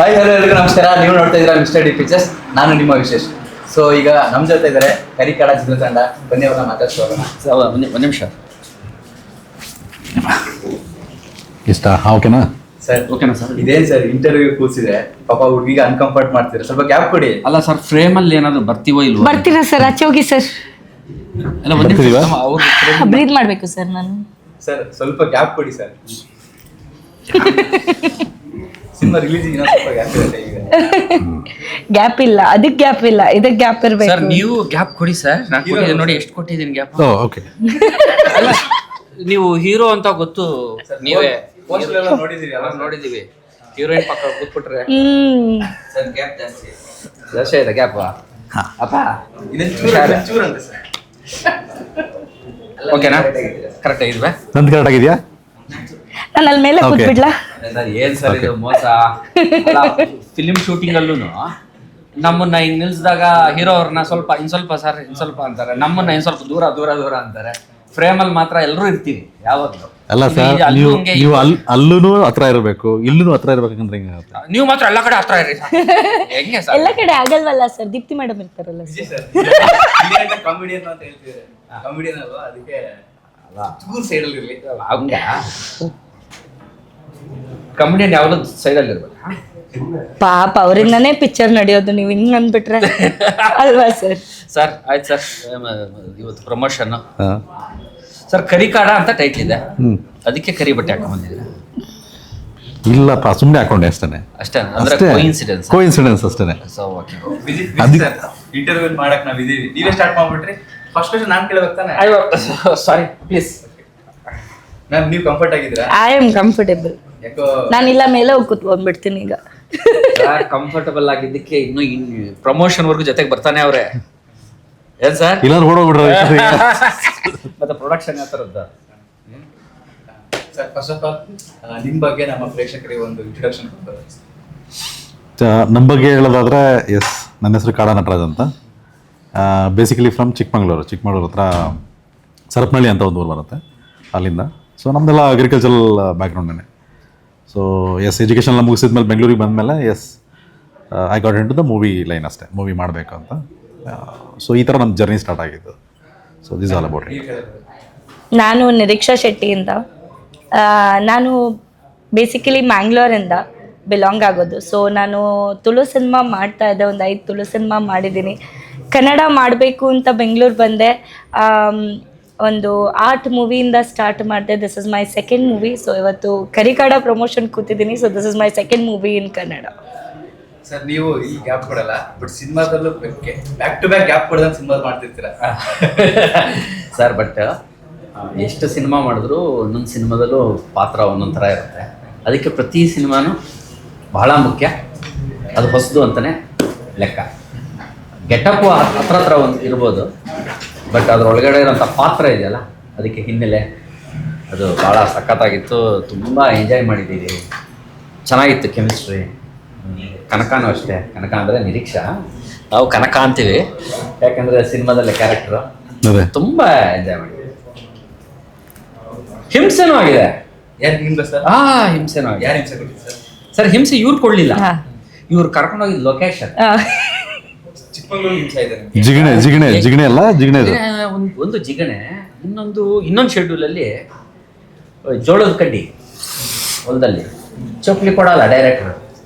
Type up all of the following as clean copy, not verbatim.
Hi hello ಎಲ್ಲರಿಗೂ ನಮಸ್ಕಾರ. ನೀವು ನೋಡ್ತಾ ಇದ್ದೀರಾ ಮಿಸ್ಟರ್ ಡಿ ಪಿಕ್ಚರ್ಸ್. ನಾನು ನಿಮ್ಮ ವಿಶೇಷ್. ಸೊ ಈಗ ನಮ್ಮ ಜೊತೆ ಇದ್ದಾರೆ ಕರಿಕಾಡ ಚಿತ್ರತಂಡ. ಬನ್ನಿ ಅವ್ರನ್ನ ಮಾತಾಡ್ಸೋಣ. ಒಂದು ನಿಮಿಷ ಇಷ್ಟ ಓಕೆನಾ ಸರ್? ಓಕೆನಾ ಸರ್? ಇದೇನ್ ಸರ್ ಇಂಟರ್ವ್ಯೂ ಕೂಸಿದೆ, ಪಾಪ ಹುಡುಗಿಗೆ ಅನ್ಕಂಫರ್ಟ್ ಮಾಡ್ತೀರಾ, ಸ್ವಲ್ಪ ಗ್ಯಾಪ್ ಕೊಡಿ. ಅಲ್ಲ ಸರ್, ಫ್ರೇಮ್ ಅಲ್ಲಿ ಏನಾದ್ರು ಬರ್ತೀವೋ ಇಲ್ವೋ? ಬರ್ತೀರಾ ಸರ್? ಆಚೆ ಹೋಗಿ ಸರ್. ಅಲ್ಲ ಒಂದು ನಿಮಿಷ, ಬರ್ತೀವಾ? ಅವ್ರು ಬ್ರೀತ್ ಮಾಡಬೇಕು ಸರ್ ನಾನು. ಸರ್ ಸ್ವಲ್ಪ ಗ್ಯಾಪ್ ಕೊಡಿ ಸರ್. ಸಿನಿಮಾ ರಿಲೀಸ್ ಇನ್ನೂ ಸ್ವಲ್ಪ ಗ್ಯಾಪ್ ಇರುತ್ತೆ ಈಗ. ಗ್ಯಾಪ್ ಇಲ್ಲ, ಅದಕ್ಕೆ ಗ್ಯಾಪ್ ಇಲ್ಲ, ಇದಕ್ಕೆ ಗ್ಯಾಪ್ ಸರ್ ಇರಬೇಕು. ನೀವು ಗ್ಯಾಪ್ ಕೊಡಿ ಸರ್. ನಾನು ಕೊಟ್ಟಿದ್ದೀನಿ ನೋಡಿ, ಎಷ್ಟು ಕೊಟ್ಟಿದ್ದೀನಿ ಗ್ಯಾಪ್. ಓಕೆ ಅಲ್ಲ ನೀವು ಹೀರೋ ಅಂತ ಗೊತ್ತು, ನೀವೇ ಪೋಸ್ಟರ್ ಎಲ್ಲ ನೋಡಿದ್ದೀರಿ ಅಲ್ಲ? ನೋಡಿದೀವಿ. ಹೀರೋಯಿನ್ ಪಕ್ಕ ಕೂತ್ಬಿಟ್ರೆ ಸರ್ ಗ್ಯಾಪ್ ಜಾಸ್ತಿ. ಜಾಸ್ತಿ ಆಯ್ತಾ ಗ್ಯಾಪ್? ಅಪ್ಪ ಇದನ್ನ ಚೂರು ಅಂತ ಸರ್. ಓಕೆನಾ? ಕರೆಕ್ಟ್ ಆಗಿದ್ವಾ? ನಂದು ಕರೆಕ್ಟ್ ಆಗಿದೆಯಾ? ನಾನು ಅಲ್ಲಿ ಮೇಲೆ Okay. ಕೂತ್ಬಿಡ್ಲಾ? ಏನ್ ಸರ್ ಇದು ಮೋಸ? ಫಿಲಿಂ ಶೂಟಿಂಗ್ ಅಲ್ಲೂ ನಮ್ಮನ್ನ ಹಿಂಗ್ ನಿಲ್ಸಿದಾಗ ಹೀರೋ ಅವ್ರನ್ನ ಇನ್ ಸ್ವಲ್ಪ ಅಂತಾರೆ, ನಮ್ಮನ್ನ ಇನ್ ಸ್ವಲ್ಪ ದೂರ ದೂರ ದೂರ ಅಂತಾರೆ. ಫ್ರೇಮ್ ಅಲ್ಲಿ ಮಾತ್ರ ಎಲ್ಲರೂ ಇರ್ತೀವಿ ಯಾವಾಗ್ಲೂ. ಅಲ್ಲ ಸರ್, ನೀವು ಅಲ್ಲೂ ಹತ್ರ ಇರಬೇಕು, ಇಲ್ಲೂ ಹತ್ರ ಇರ್ಬೇಕಂದ್ರೆ ಹೆಂಗಾಗುತ್ತೆ? ನೀವು ಮಾತ್ರ ಎಲ್ಲ ಕಡೆ ಹತ್ರ ಇರಿ sir. ಹೆಂಗೆ ಸರ್? ಎಲ್ಲ ಕಡೆ ಆಗಲ್ವಲ್ಲ ಸರ್. ದೀಪ್ತಿ ಮೇಡಮ್ ಇರ್ತಾರಲ್ಲ ವಿಜಯ್ ಸರ್. ಸರ್ ಕಾಮಿಡಿಯನ್ ಅಂತ ಹೇಳ್ತಿದ್ದಾರೆ. ಕಾಮಿಡಿಯನ್ ಅಲ್ವಾ, ಅದಕ್ಕೆ ಚೂರು ಸೈಡ್ ಅಲ್ಲಿ ಇರ್ಲಿ. ಹಂಗ ಕಾಮಿಡಿಯನ್ ಯಾವ್ದು ಸೈಡಲ್ಲಿ ಇರ್ಬೇಕು. ಪಾಪ ಅವರಿಂದಾನೇ ಪಿಕ್ಚರ್ ನಡೆಯೋದು, ನೀವು ಹಿಂಗ್ ಅಂದ್ಬಿಟ್ರೆ ಅಲ್ವಾ ಸರ್? ಸರ್ ಆಯ್ತು ಸರ್, ಇವತ್ತು ಪ್ರಮೋಷನ್ ಹಾ. ಸರ್. ಕರಿಕಾಡ ಅಂತ ಟೈಟ್ಲ್ ಇದೆ, ಹ್ಮ್. ಅದಕ್ಕೆ ಕರಿ ಬಟ್ಟೆ ಹಾಕೊಂಡ್ ಬಂದಿದ್ದೀರಾ? ಇಲ್ಲಪ್ಪ, ಸುಮ್ಮನೆ ಹಾಕೊಂಡೆ ಅಷ್ಟೇ. ಅಷ್ಟೇ ಅಂದ್ರೆ ಕೋಇನ್ಸಿಡೆನ್ಸ್. ಕೋಇನ್ಸಿಡೆನ್ಸ್ ಅಷ್ಟೇ. So okay. ಇಂಟರ್ವ್ಯೂ ಮಾಡಕ್ ನಾವ್ ಇದೀವಿ, ನೀವೇ ಸ್ಟಾರ್ಟ್ ಮಾಡ್ಬಿಟ್ರಿ. ಫಸ್ಟ್ ಕ್ವಶನ್ ನಾನ್ ಕೇಳ್ಬೇಕು ತಾನೆ? Sorry please. ಮ್ಯಾಮ್ ನೀವು ಕಂಫರ್ಟ್ ಆಗಿದ್ದೀರಾ? I am comfortable. ಯಾಕೋ ನಾನಿಲ್ಲ ಮೇಲೆ ಹೋಗಿ ಕೂತ್ಕೊಂಡ್ಬಿಡ್ತೀನಿ ಈಗ. ಕಂಫರ್ಟಬಲ್ ಆಗಿದ್ದಕ್ಕೆ ಇನ್ನು ಪ್ರಮೋಷನ್ ವರ್ಗು ಜೊತೆಗೆ ಬರ್ತಾನೆ ಅವ್ರೆ. ಏನ್ ಸರ್? ಇಲ್ಲ ಓಡೋಗ್ಬಿಡ್ರೆ ಮತ್ತೆ ಪ್ರೊಡಕ್ಷನ್ ಯಾವ ಥರದ್ದು? ಸರ್ ಫಸ್ಟ್ ಆಫ್ ಆಲ್ ನಿಮ್ ಬಗ್ಗೆ ನಮ್ಮ ಪ್ರೇಕ್ಷಕರಿಗೆ ಒಂದು ಇಂಟ್ರೊಡಕ್ಷನ್ ಕೊಡ್ತಾರೆ. ನಮ್ಮ ಬಗ್ಗೆ ಹೇಳೋದಾದ್ರೆ, ಎಸ್, ನನ್ನ ಹೆಸರು ಕಾಡ ನಟರಾಜ್ ಅಂತ. ಬೇಸಿಕಲಿ ಫ್ರಮ್ ಚಿಕ್ಕಮಗಳೂರು ಹತ್ರ ಸರಪನಹಳ್ಳಿ ಅಂತ ಒಂದು ಊರು ಬರುತ್ತೆ, ಅಲ್ಲಿಂದ. ಸೊ ನಮ್ಮದೆಲ್ಲ ಅಗ್ರಿಕಲ್ಚರಲ್ ಬ್ಯಾಕ್ಗ್ರೌಂಡೇ. ಸೊ ಎಸ್, ಎಜುಕೇಷನ್ ಎಲ್ಲ ಮುಗಿಸಿದ್ಮೇಲೆ ಬೆಂಗಳೂರಿಗೆ ಬಂದಮೇಲೆ I got into the movie line ಅಷ್ಟೇ, ಮೂವಿ ಮಾಡಬೇಕು ಅಂತ. ಸೊ ಈ ಥರ ನಮ್ಮ ಜರ್ನಿ ಸ್ಟಾರ್ಟ್ ಆಗಿದ್ದು. So this all about it. ನಾನು ನಿರೀಕ್ಷಾ ಶೆಟ್ಟಿಯಿಂದ. ನಾನು ಬೇಸಿಕಲಿ ಮ್ಯಾಂಗ್ಳೂರಿಂದ ಬಿಲಾಂಗ್ ಆಗೋದು. ಸೊ ನಾನು ತುಳು ಸಿನಿಮಾ ಮಾಡ್ತಾ ಇದ್ದೆ, ಒಂದು 5 ತುಳು ಸಿನಿಮಾ ಮಾಡಿದ್ದೀನಿ. ಕನ್ನಡ ಮಾಡಬೇಕು ಅಂತ ಬೆಂಗಳೂರು ಬಂದೆ. ಒಂದು ಆರ್ಟ್ ಮೂವಿಯಿಂದ ಸ್ಟಾರ್ಟ್ ಮಾಡಿದೆ. This is my second movie. So ಇವತ್ತು ಕರಿಕಾಡ ಪ್ರಮೋಷನ್ ಕೂತಿದ್ದೀನಿ. So this is my second movie in Kannada. Sir ನೀವು ಈ ಗ್ಯಾಪ್ ಕೊಡಲ್ಲ, ಬಟ್ ಸಿನಿಮಾದಲ್ಲೂ ಬ್ಯಾಕ್ ಟು ಬ್ಯಾಕ್ ಗ್ಯಾಪ್ ಕೊಡದಂತ ಸಿನಿಮಾ ಮಾಡ್ತಿರ್ತೀರಾ ಸರ್. ಬಟ್ ಎಷ್ಟು ಸಿನಿಮಾ ಮಾಡಿದ್ರು ಒಂದೊಂದು ಸಿನಿಮಾದಲ್ಲೂ ಪಾತ್ರ ಒಂದೊಂದು ಥರ ಇರುತ್ತೆ. ಅದಕ್ಕೆ ಪ್ರತಿ ಸಿನಿಮಾನು ಬಹಳ ಮುಖ್ಯ, ಅದು ಹೊಸದು ಅಂತಲೇ ಲೆಕ್ಕ. ಗೆಟಪ್ಪು ಹತ್ರ ಒಂದು ಇರ್ಬೋದು, ಬಟ್ ಅದರೊಳಗಡೆ ಇರೋಂಥ ಪಾತ್ರ ಇದೆಯಲ್ಲ, ಅದಕ್ಕೆ ಹಿನ್ನೆಲೆ ಅದು ಭಾಳ ಸಖತ್ತಾಗಿತ್ತು. ತುಂಬ ಎಂಜಾಯ್ ಮಾಡಿದ್ದೀವಿ, ಚೆನ್ನಾಗಿತ್ತು ಕೆಮಿಸ್ಟ್ರಿ. ಕನಕನೂ ಅಷ್ಟೇ. ಕನಕ ಅಂದರೆ ನಿರೀಕ್ಷಾ, ನಾವು ಕನಕ ಅಂತೀವಿ ಯಾಕಂದರೆ ಸಿನಿಮಾದಲ್ಲಿ ಕ್ಯಾರೆಕ್ಟ್ರು. ಅದೇ ತುಂಬ ಎಂಜಾಯ್ ಮಾಡಿದ್ದೀವಿ. ಹಿಂಸೆನೂ ಆಗಿದೆ. ಯಾರು ನಿಮ್ಗೆ ಸರ್? ಹಿಂಸೆನೂ ಆಗಿದೆ. ಯಾರು ಹಿಂಸೆ ಕೊಟ್ಟಿದ್ದು ಸರ್? ಸರ್ ಹಿಂಸೆ ಇವ್ರು ಕೊಡಲಿಲ್ಲ, ಹಾ. ಇವ್ರು ಕರ್ಕೊಂಡೋಗಿದ್ದು ಲೊಕೇಶನ್. ಚಿಕ್ಕಮಗಳೂರು ಹಿಂಸೆ ಇದೆ ನಿಮ್ಗೆ? ಜಿಗಣೆ ಅಲ್ಲ, ಜಿಗಣೆ ಇದು. ಒಂದು ಜಿಗಣೆ, ಇನ್ನೊಂದು ಶೆಡ್ಯೂಲಲ್ಲಿ ಜೋಳದ ಕಡ್ಡಿ ಹೊಲದಲ್ಲಿ ಚಪ್ಪಲಿ ಕೊಡಲ್ಲ ಡೈರೆಕ್ಟ್ರು.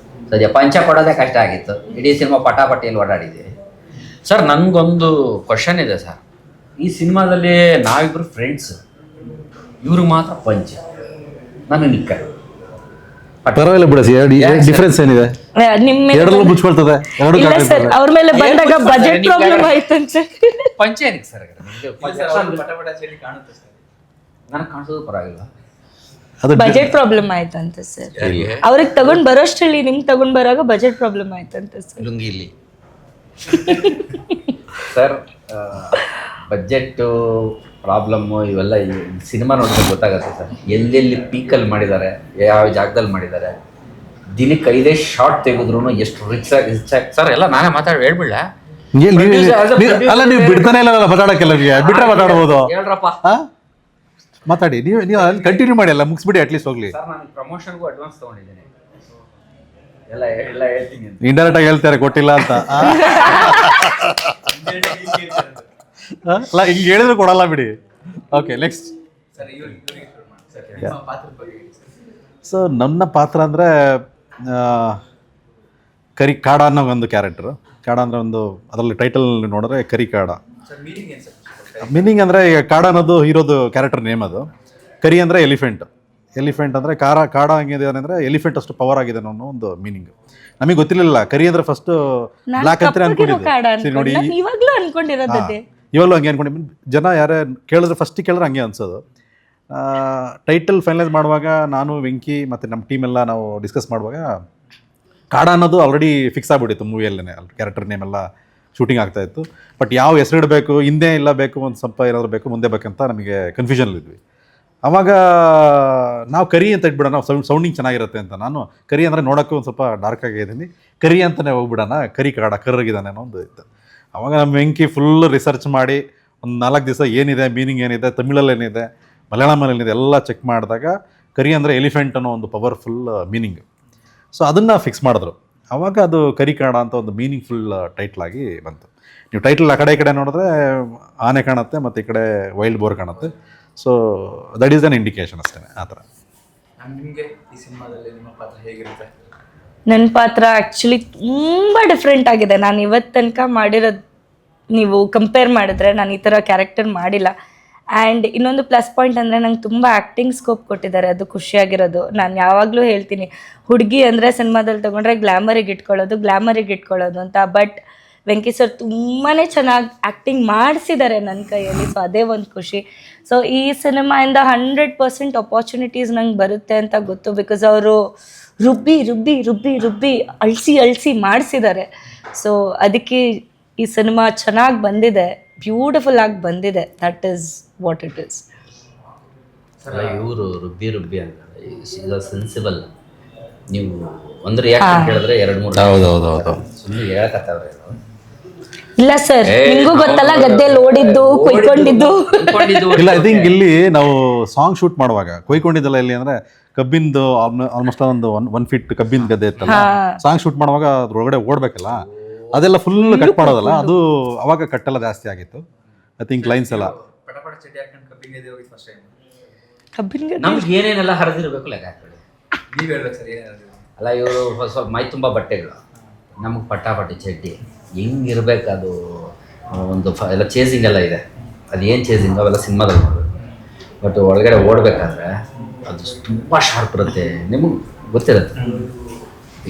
ಸದ್ಯ ಪಂಚ ಕೊಡೋದೇ ಕಷ್ಟ ಆಗಿತ್ತು. ಇಡೀ ಸಿನಿಮಾ ಪಟಾಪಟ್ಟಿಯಲ್ಲಿ ಓಡಾಡಿದ್ದೀವಿ. ಸರ್ ನನಗೊಂದು ಕ್ವಶನ್ ಇದೆ ಸರ್. ಈ ಸಿನಿಮಾದಲ್ಲಿ ನಾವಿಬ್ಬರು ಫ್ರೆಂಡ್ಸ್, ಇವ್ರಿಗೆ ಮಾತ್ರ ಪಂಚ, ನಾನು ನಿಕ್ಕ. ಪರವಾಗಿಲ್ಲ ಬಿಡ, ಡಿಫ್ರೆನ್ಸ್ ಏನಿದೆ? ಎರಡಲ್ಲೂ ಮುಚ್ಕೊಳ್ತದೆ, ಎರಡು ಇಲ್ಲ ಸರ್, ಅವ್ರ ಮೇಲೆ ಬಂದಾಗ ಬಜೆಟ್ ಪ್ರಾಬ್ಲಮ್ ಆಯ್ತಂತೆ. ಪಂಚ ಏನಕ್ಕೆ ಸರ್? ಪಟ ಪಟ ಚಳಿ ಕಾಣುತ್ತೆ ಸರ್. ನನಗೆ ಕಾಣಿಸೋದು ಪರವಾಗಿಲ್ಲ. ಅದು ಬಜೆಟ್ ಪ್ರಾಬ್ಲಮ್ ಆಯ್ತಂತೆ ಸರ್. ಅವ್ರಿಗೆ ತಗೊಂಡ್ ಬರೋಷ್ಟರಲ್ಲಿ ನಿಮ್ಗೆ ತಗೊಂಡ್ ಬರೋವಾಗ ಬಜೆಟ್ ಪ್ರಾಬ್ಲಮ್ ಆಯ್ತಂತೆ ಸರ್. ಲುಂಗಿ ಇಲ್ಲಿ ಸರ್, ಬಜೆಟ್ಟು ಪ್ರಾಬ್ಲಮ್ಮು ಇವೆಲ್ಲ ಈ ಸಿನಿಮಾ ನೋಡಿದ್ರೆ ಗೊತ್ತಾಗುತ್ತೆ ಸರ್. ಎಲ್ಲೆಲ್ಲಿ ಪೀಕಲ್ಲಿ ಮಾಡಿದ್ದಾರೆ, ಯಾವ ಜಾಗದಲ್ಲಿ ಮಾಡಿದ್ದಾರೆ. ದಿನಕ್ಕೆ 5 ಶಾರ್ಟ್ ತೆಗೆದ್ರು ಎಷ್ಟು ರಿಚ್ ಆಗಿ ಸರ್. ಎಲ್ಲ ನಾನೇ ಹೇಳ್ಬಿಡ್ಲ? ಅಲ್ಲ, ನೀವು ಬಿಡ್ತಾನೆ ಇಲ್ಲ ಮಾತಾಡಕ್ಕೆಲ್ಲ, ಬಿಟ್ರೆ ಮಾತಾಡ್ಬೋದು. ಹೇಳ್ರಪ್ಪ, ಮಾತಾಡಿ, ನೀವು ಅಲ್ಲಿ ಕಂಟಿನ್ಯೂ ಮಾಡಿ, ಅಲ್ಲ ಮುಗಿಸ್ಬಿಡಿ ಅಟ್ಲೀಸ್ಟ್ ಹೋಗ್ಲಿ. ಸರ್ ನಾನು ಪ್ರಮೋಷನ್ಗೂ ಅಡ್ವಾನ್ಸ್ ತೊಗೊಂಡಿದ್ದೀನಿ. ಎಲ್ಲ ಹೇಳ್ತೀನಿ ಅಂತ. ಇಂಡೈರೆಕ್ಟ್ ಆಗಿ ಹೇಳ್ತಾರೆ ಕೊಟ್ಟಿಲ್ಲ ಅಂತ. ಅಲ್ಲ ಹಿಂಗೆ ಹೇಳಿದ್ರು ಕೊಡಲ್ಲ ಬಿಡಿ. Okay next. ಸೊ ನನ್ನ ಪಾತ್ರ ಅಂದರೆ ಕರಿ ಕಾಡ ಅನ್ನೋ ಒಂದು ಕ್ಯಾರೆಕ್ಟರು. ಕಾಡ ಅಂದರೆ ಒಂದು ಅದರಲ್ಲಿ ಟೈಟಲ್ ನೋಡಿದ್ರೆ ಕರಿ ಕಾಡ. ಮೀನಿಂಗ್ ಅಂದರೆ ಈಗ ಕಾಡ ಅನ್ನೋದು ಹೀರೋದು ಕ್ಯಾರೆಕ್ಟರ್ ನೇಮ್. ಅದು ಕರಿ ಅಂದರೆ ಎಲಿಫೆಂಟ್. ಎಲಿಫೆಂಟ್ ಅಂದರೆ ಕಾಡ ಹೆಂಗಿದೆ ಅಂದರೆ ಎಲಿಫೆಂಟ್ ಅಷ್ಟು ಪವರ್ ಆಗಿದೆ ಅನ್ನೋ ಒಂದು ಮೀನಿಂಗ್. ನಮಗೆ ಗೊತ್ತಿರಲಿಲ್ಲ ಕರಿ ಅಂದರೆ ಫಸ್ಟು ಬ್ಲ್ಯಾಕ್ ಅಂತ ಅನ್ಕೊಂಡಿದ್ದೆ. ನೋಡಿ ಇವಾಗ್ಲೂ ಅನ್ಕೊಂಡಿರೋದು ಇವಾಗಲೂ ಹಂಗೆ ಅನ್ಕೊಂಡಿದ್ದೀನಿ. ಜನ ಯಾರೇ ಕೇಳಿದ್ರೆ ಫಸ್ಟಿಗೆ ಕೇಳಿದ್ರೆ ಹಂಗೆ ಅನ್ಸೋದು. ಟೈಟಲ್ ಫೈನಲೈಸ್ ಮಾಡುವಾಗ ನಾನು ವೆಂಕಿ ಮತ್ತು ನಮ್ಮ ಟೀಮೆಲ್ಲ ನಾವು ಡಿಸ್ಕಸ್ ಮಾಡುವಾಗ ಕಾಡ ಅನ್ನೋದು ಆಲ್ರೆಡಿ ಫಿಕ್ಸ್ ಆಗಿಬಿಟ್ಟಿತ್ತು ಮೂವಿಯಲ್ಲೇ. ಕ್ಯಾರೆಕ್ಟರ್ ನೇಮ್ ಎಲ್ಲ ಶೂಟಿಂಗ್ ಆಗ್ತಾಯಿತ್ತು. ಬಟ್ ಯಾವ ಹೆಸರು ಇಡಬೇಕು, ಹಿಂದೆ ಇಲ್ಲ ಬೇಕು, ಒಂದು ಸ್ವಲ್ಪ ಏನಾದರೂ ಬೇಕು, ಮುಂದೆ ಬೇಕಂತ ನಮಗೆ ಕನ್ಫ್ಯೂಷನಲ್ಲಿದ್ವಿ. ಆವಾಗ ನಾವು ಕರಿ ಅಂತ ಇಟ್ಬಿಡೋಣ, ಸೌಂಡಿಂಗ್ ಚೆನ್ನಾಗಿರುತ್ತೆ ಅಂತ. ನಾನು ಕರಿ ಅಂದರೆ ನೋಡೋಕ್ಕೂ ಒಂದು ಸ್ವಲ್ಪ ಡಾರ್ಕ್ ಆಗಿದ್ದೀನಿ, ಕರಿ ಅಂತಲೇ ಹೋಗ್ಬಿಡೋಣ, ಕರಿ ಕಾಡ ಕರ್ರಗಿದ್ದಾನೆ ಅನ್ನೋ ಒಂದು ಇತ್ತು. ಆವಾಗ ನಮ್ಮ ವೆಂಕಿ ಫುಲ್ ರಿಸರ್ಚ್ ಮಾಡಿ ಒಂದು 4 ದಿವಸ ಏನಿದೆ ಮೀನಿಂಗ್ ಏನಿದೆ, ತಮಿಳಲ್ಲಿ ಏನಿದೆ, ಮಲಯಾಳಮಲ್ಲಿ ಏನಿದೆ ಎಲ್ಲ ಚೆಕ್ ಮಾಡಿದಾಗ ಕರಿ ಅಂದರೆ ಎಲಿಫೆಂಟ್ ಅನ್ನೋ ಒಂದು ಪವರ್ಫುಲ್ ಮೀನಿಂಗ್. ಸೊ ಅದನ್ನು ಫಿಕ್ಸ್ ಮಾಡಿದ್ರು. ಆವಾಗ ಅದು ಕರಿ ಕಾಡ ಅಂತ ಒಂದು ಮೀನಿಂಗ್ಫುಲ್ ಟೈಟ್ಲಾಗಿ ಬಂತು. ನೀವು ಟೈಟಲ್ ಆ ಕಡೆ ನೋಡಿದ್ರೆ ಆನೆ ಕಾಣುತ್ತೆ ಮತ್ತು ಈ ಕಡೆ ವೈಲ್ಡ್ ಬೋರ್ ಕಾಣುತ್ತೆ. So that is an indication ಅಷ್ಟೇ. ಆ ಥರ. ನಿಮಗೆ ಈ ಸಿನಿಮಾದಲ್ಲಿ ನಿಮ್ಮ ಪಾತ್ರ ಹೇಗಿರುತ್ತೆ? ನನ್ನ ಪಾತ್ರ ಆ್ಯಕ್ಚುಲಿ ತುಂಬ ಡಿಫ್ರೆಂಟ್ ಆಗಿದೆ. ನಾನು ಇವತ್ತು ತನಕ ಮಾಡಿರೋದು ನೀವು ಕಂಪೇರ್ ಮಾಡಿದ್ರೆ ನಾನು ಈ ಥರ ಕ್ಯಾರೆಕ್ಟರ್ ಮಾಡಿಲ್ಲ. ಆ್ಯಂಡ್ ಇನ್ನೊಂದು ಪ್ಲಸ್ ಪಾಯಿಂಟ್ ಅಂದರೆ ನಂಗೆ ತುಂಬ ಆ್ಯಕ್ಟಿಂಗ್ ಸ್ಕೋಪ್ ಕೊಟ್ಟಿದ್ದಾರೆ, ಅದು ಖುಷಿಯಾಗಿರೋದು. ನಾನು ಯಾವಾಗಲೂ ಹೇಳ್ತೀನಿ, ಹುಡುಗಿ ಅಂದರೆ ಸಿನಿಮಾದಲ್ಲಿ ತೊಗೊಂಡ್ರೆ ಗ್ಲ್ಯಾಮರಿಗೆ ಇಟ್ಕೊಳ್ಳೋದು ಅಂತ. ಬಟ್ ವೆಂಕಿ ಸರ್ ತುಂಬಾ ಚೆನ್ನಾಗಿ ಆ್ಯಕ್ಟಿಂಗ್ ಮಾಡಿಸಿದ್ದಾರೆ ನನ್ನ ಕೈಯಲ್ಲಿ. ಸೊ ಅದೇ ಒಂದು ಖುಷಿ. ಸೊ ಈ ಸಿನಿಮಾಯಿಂದ 100% ಅಪಾರ್ಚುನಿಟೀಸ್ ನಂಗೆ ಬರುತ್ತೆ ಅಂತ ಗೊತ್ತು. ಬಿಕಾಸ್ ಅವರು ರುಬ್ಬಿ ಅಳಿಸಿ ಮಾಡಿಸಿದ್ದಾರೆ. ಸೊ ಅದಕ್ಕೆ ಈ ಸಿನಿಮಾ ಚೆನ್ನಾಗಿ ಬಂದಿದೆ, ಬ್ಯೂಟಿಫುಲ್ ಆಗಿ ಬಂದಿದೆ. That is what it is. ಇವರು ರುಬ್ಬಿ ಅಂತ ಸೆನ್ಸಿಬಲ್. ನೀವು ಒಂದು ರಿಯಾಕ್ಷನ್ ಕೇಳಿದ್ರೆ 2-3 ಹೌದು ಸುಮ್ಮನೆ ಹೇಳಕತ್ತವ್ರೆ. ಇಲ್ಲ ಸರ್, ನಿಮಗೂ ಗೊತ್ತಲ್ಲ ಗದ್ದೆಯಲ್ಲಿ ಓಡಿದ್ದು ಕೊಯ್ಕೊಂಡಿದ್ದು. ಇಲ್ಲ, ಐ ಥಿಂಕ್ ಇಲ್ಲಿ ನಾವು ಸಾಂಗ್ ಶೂಟ್ ಮಾಡುವಾಗ ಕೊಯ್ಕೊಂಡಿದ್ದಲ್ಲ. ಇಲ್ಲಿ ಅಂದರೆ ಕಬ್ಬಿಂದು ಆಲ್ಮೋಸ್ಟ್ ಒಂದು 1 ಫೀಟ್ ಕಬ್ಬಿನ ಗದ್ದೆ ಇತ್ತಲ್ಲ. ಸಾಂಗ್ ಶೂಟ್ ಮಾಡುವಾಗ ಅದ್ರೊಳಗಡೆ ಓಡಬೇಕಲ್ಲ, ಅದೆಲ್ಲ ಫುಲ್ ಕಟ್ ಮಾಡೋದಲ್ಲ, ಅದು ಅವಾಗ ಕಟ್ಟೆಲ್ಲ ಜಾಸ್ತಿ ಆಗಿತ್ತು. ಐ ಥಿಂಕ್ ಲೈನ್ಸ್ ಎಲ್ಲ ಪಟಪಟ ಚಟಿ ಹಾಕೊಂಡು ಕಬ್ಬಿಂಗ್ ಇದೆ ಹೋಗಿ ಫಸ್ಟ್ ಟೈಮ್. ಕಬ್ಬಿನ ನಮ್ಗೆ ಏನೇನೆಲ್ಲ ಹರಿದಿರ್ಬೇಕು ಲೆಕ್ಕ ಹಾಕೊಳ್ಳಿ. ನೀವು ಹೇಳ್ಬೇಕು ಸರ್ ಏನೇನು? ಅಲ್ಲ, ಇವರು ಸ್ವಲ್ಪ ಮೈ ತುಂಬ ಬಟ್ಟೆಗಳು, ನಮಗೆ ಪಟ್ಟಾಪಟ್ಟಿ ಚಡ್ಡಿ ಹೆಂಗಿರ್ಬೇಕು. ಅದು ಒಂದು ಎಲ್ಲ ಚೇಸಿಂಗ್ ಎಲ್ಲ ಇದೆ. ಅದು ಏನು ಚೇಸಿಂಗ್ ಅವೆಲ್ಲ ಸಿನಿಮಾದಲ್ಲಿ ನೋಡಬೇಕು. ಬಟ್ ಒಳಗಡೆ ಓಡಬೇಕಾದ್ರೆ ಅದು ತುಂಬ ಶಾರ್ಪ್ ಇರುತ್ತೆ, ನಿಮಗೆ ಗೊತ್ತಿರುತ್ತೆ.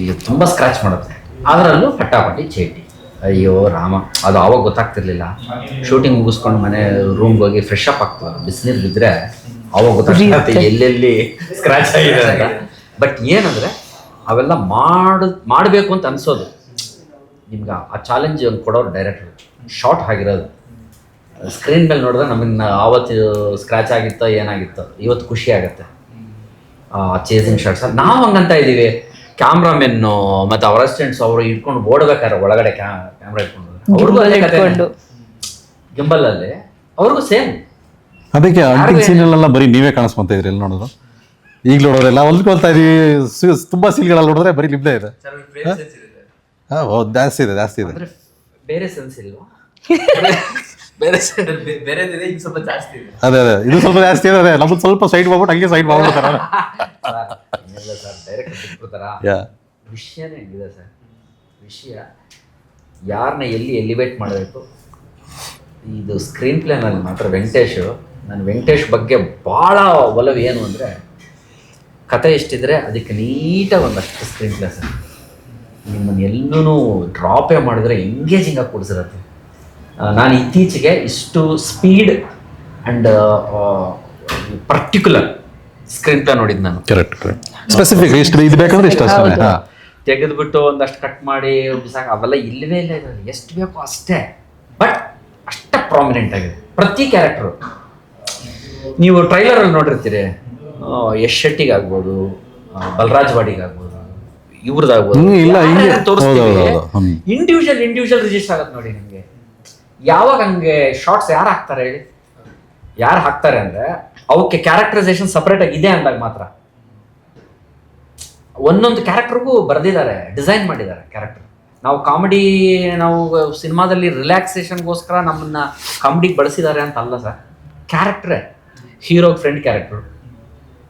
ಈಗ ತುಂಬ ಸ್ಕ್ರ್ಯಾಚ್ ಮಾಡುತ್ತೆ. ಅದರಲ್ಲೂ ಪಟ್ಟಾಪಟ್ಟಿ ಚಡ್ಡಿ. ಅಯ್ಯೋ ರಾಮ, ಅದು ಆವಾಗ ಗೊತ್ತಾಗ್ತಿರ್ಲಿಲ್ಲ. ಶೂಟಿಂಗ್ ಮುಗಿಸ್ಕೊಂಡು ಮನೆ ರೂಮ್ಗೆ ಹೋಗಿ ಫ್ರೆಶ್ ಅಪ್ ಆಗ್ತದೆ, ಬಿಸಿನೀರು ಬಿದ್ದರೆ ಆವಾಗ ಗೊತ್ತಾಗ್ತದೆ ಎಲ್ಲೆಲ್ಲಿ ಸ್ಕ್ರ್ಯಾಚ್ ಆಗಿದೆ ಅಂತ. ಬಟ್ ಏನಂದರೆ ಅವೆಲ್ಲ ಮಾಡಬೇಕು ಅಂತ ಅನಿಸೋದು ನಿಮ್ಗೆ. ಆ ಚಾಲೆಂಜ್ ಕೊಡೋರು ಡೈರೆಕ್ಟ್ರು. ಶಾರ್ಟ್ ಆಗಿರೋದು ಸ್ಕ್ರೀನ್ ಮೇಲೆ ನೋಡಿದ್ರೆ ನಮಗೆ ಆವತ್ತು ಸ್ಕ್ರ್ಯಾಚ್ ಆಗಿತ್ತೋ ಏನಾಗಿತ್ತೋ ಇವತ್ತು ಖುಷಿ ಆಗುತ್ತೆ. ಚೇಸಿಂಗ್ ಶಾರ್ಟ್ಸ್ ನಾವು ಹಂಗಂತ ಇದ್ದೀವಿ. ಕ್ಯಾಮ್ರಾಮೆನ್ನು ಮತ್ತು ಅವರ ಅಸಿಸ್ಟೆಂಟ್ಸ್ ಅವರು ಇಟ್ಕೊಂಡು ಓಡ್ಬೇಕಾರೆ ಒಳಗಡೆ ಕ್ಯಾಮ್ರಾ ಇಟ್ಕೊಂಡು ಗಿಂಬಲಲ್ಲಿ ಅವ್ರಿಗೂ ಸೇಮ್. ಅದಕ್ಕೆ ಅಂಟಿಂಗ್ ಸೀನಲ್ಲೆಲ್ಲ ಬರೀ ನೀವೇ ಕಾಣಿಸ್ಕೊಂತ ಇದ್ರಿ. ಎಲ್ಲಿ ನೋಡಿದ್ರು ಈಗಲೂ ನೋಡೋದೆಲ್ಲ ಹೊಲ್ಕೊಳ್ತಾ ಇದೀವಿ. ತುಂಬ ಸೀನ್ಗಳಲ್ಲಿ ನೋಡಿದ್ರೆ ಬರೀ ನಿಮ್ದೇ ಇದೆ. ಜಾಸ್ತಿ ಇದೆ ಬೇರೆ ಸೆನ್ಸ್ ಇಲ್ವಾ? ಬೇರೆದಿದೆ, ಈಗ ಸ್ವಲ್ಪ ಜಾಸ್ತಿ ಇದೆ. ಅದೇ ಇದು ಸ್ವಲ್ಪ ಜಾಸ್ತಿ ಇದೆ. ನಮ್ದು ಸ್ವಲ್ಪ ಸೈಡ್ ಮಾಡ್ಬಿಟ್ಟು ಹಂಗೆ ಸೈಡ್ ಮಾಡ್ಬಿಡ್ತಾರ. ಸರ್ ಡೈರೆಕ್ಟ್ ಬಿಟ್ಬಿಡ್ತಾರ. ವಿಷಯನೇ ಹೆಂಗಿದೆ ಸರ್, ವಿಷಯ ಯಾರನ್ನ ಎಲ್ಲಿ ಎಲಿವೇಟ್ ಮಾಡಬೇಕು. ಇದು ಸ್ಕ್ರೀನ್ ಪ್ಲೇನಲ್ಲಿ ಮಾತ್ರ ನಾನು ವೆಂಕಟೇಶ್ ಬಗ್ಗೆ ಭಾಳ ಒಲವು ಏನು ಅಂದರೆ, ಕತೆ ಎಷ್ಟಿದ್ರೆ ಅದಕ್ಕೆ ನೀಟಾಗಿ ಒಂದಷ್ಟು ಸ್ಕ್ರೀನ್ ಪ್ಲೇ ಸರ್. ನಿಮ್ಮನ್ನು ಎಲ್ಲೂ ಡ್ರಾಪೇ ಮಾಡಿದ್ರೆ ಎಂಗೇಜಿಂಗ್ ಆಗಿ ಕೊಡಿಸಿರತ್ತೆ. ನಾನು ಇತ್ತೀಚೆಗೆ ಇಷ್ಟು speed and particular screen play ನೋಡಿದ್ದು ನಾನು. ಕರೆಕ್ಟ್ ಸ್ಪೆಸಿಫಿಕ್ ಇಷ್ಟು ಇದು ಬೇಕಂದ್ರೆ ಇಷ್ಟ ಅಷ್ಟೇ. ತೆಗೆದುಬಿಟ್ಟು ಒಂದಷ್ಟು ಕಟ್ ಮಾಡಿ ಬಿಸಾಕ ಅವೆಲ್ಲ ಇಲ್ಲವೇ ಇಲ್ಲ. ಇದರಲ್ಲಿ ಎಷ್ಟು ಬೇಕೋ ಅಷ್ಟೇ, ಬಟ್ ಅಷ್ಟೇ ಪ್ರಾಮಿನೆಂಟ್ ಆಗಿದೆ ಪ್ರತಿ ಕ್ಯಾರೆಕ್ಟರು. ನೀವು ಟ್ರೈಲರಲ್ಲಿ ನೋಡಿರ್ತೀರಿ, ಯಶ್ ಶೆಟ್ಟಿಗಾಗ್ಬೋದು, ಬಲರಾಜ್ ವಾಡಿಗಾಗ್ಬೋದು, ಇವ್ರದ್ದಾಗ್ಬೋದು, ತೋರಿಸ್ತೀವಿ. ಇಂಡಿವಿಜುವಲ್ ರಿಜಿಸ್ಟರ್ ಆಗುತ್ತೆ ನೋಡಿ ನಿಮಗೆ. ಯಾವಾಗ ಹಂಗೆ ಶಾರ್ಟ್ಸ್ ಯಾರು ಹಾಕ್ತಾರೆ ಹೇಳಿ? ಯಾರು ಹಾಕ್ತಾರೆ ಅಂದರೆ ಅವಕ್ಕೆ ಕ್ಯಾರೆಕ್ಟರೈಸೇಷನ್ ಸಪ್ರೇಟಾಗಿ ಇದೆ ಅಂದಾಗ ಮಾತ್ರ. ಒಂದೊಂದು ಕ್ಯಾರೆಕ್ಟರ್ಗೂ ಬರೆದಿದ್ದಾರೆ, ಡಿಸೈನ್ ಮಾಡಿದ್ದಾರೆ ಕ್ಯಾರೆಕ್ಟರ್. ನಾವು ಕಾಮಿಡಿ, ನಾವು ಸಿನಿಮಾದಲ್ಲಿ ರಿಲ್ಯಾಕ್ಸೇಷನ್ಗೋಸ್ಕರ ನಮ್ಮನ್ನ ಕಾಮಿಡಿಗೆ ಬಳಸಿದ್ದಾರೆ ಅಂತ ಅಲ್ಲ ಸರ್. ಕ್ಯಾರೆಕ್ಟ್ರೇ ಹೀರೋಗೆ ಫ್ರೆಂಡ್ ಕ್ಯಾರೆಕ್ಟ್ರು,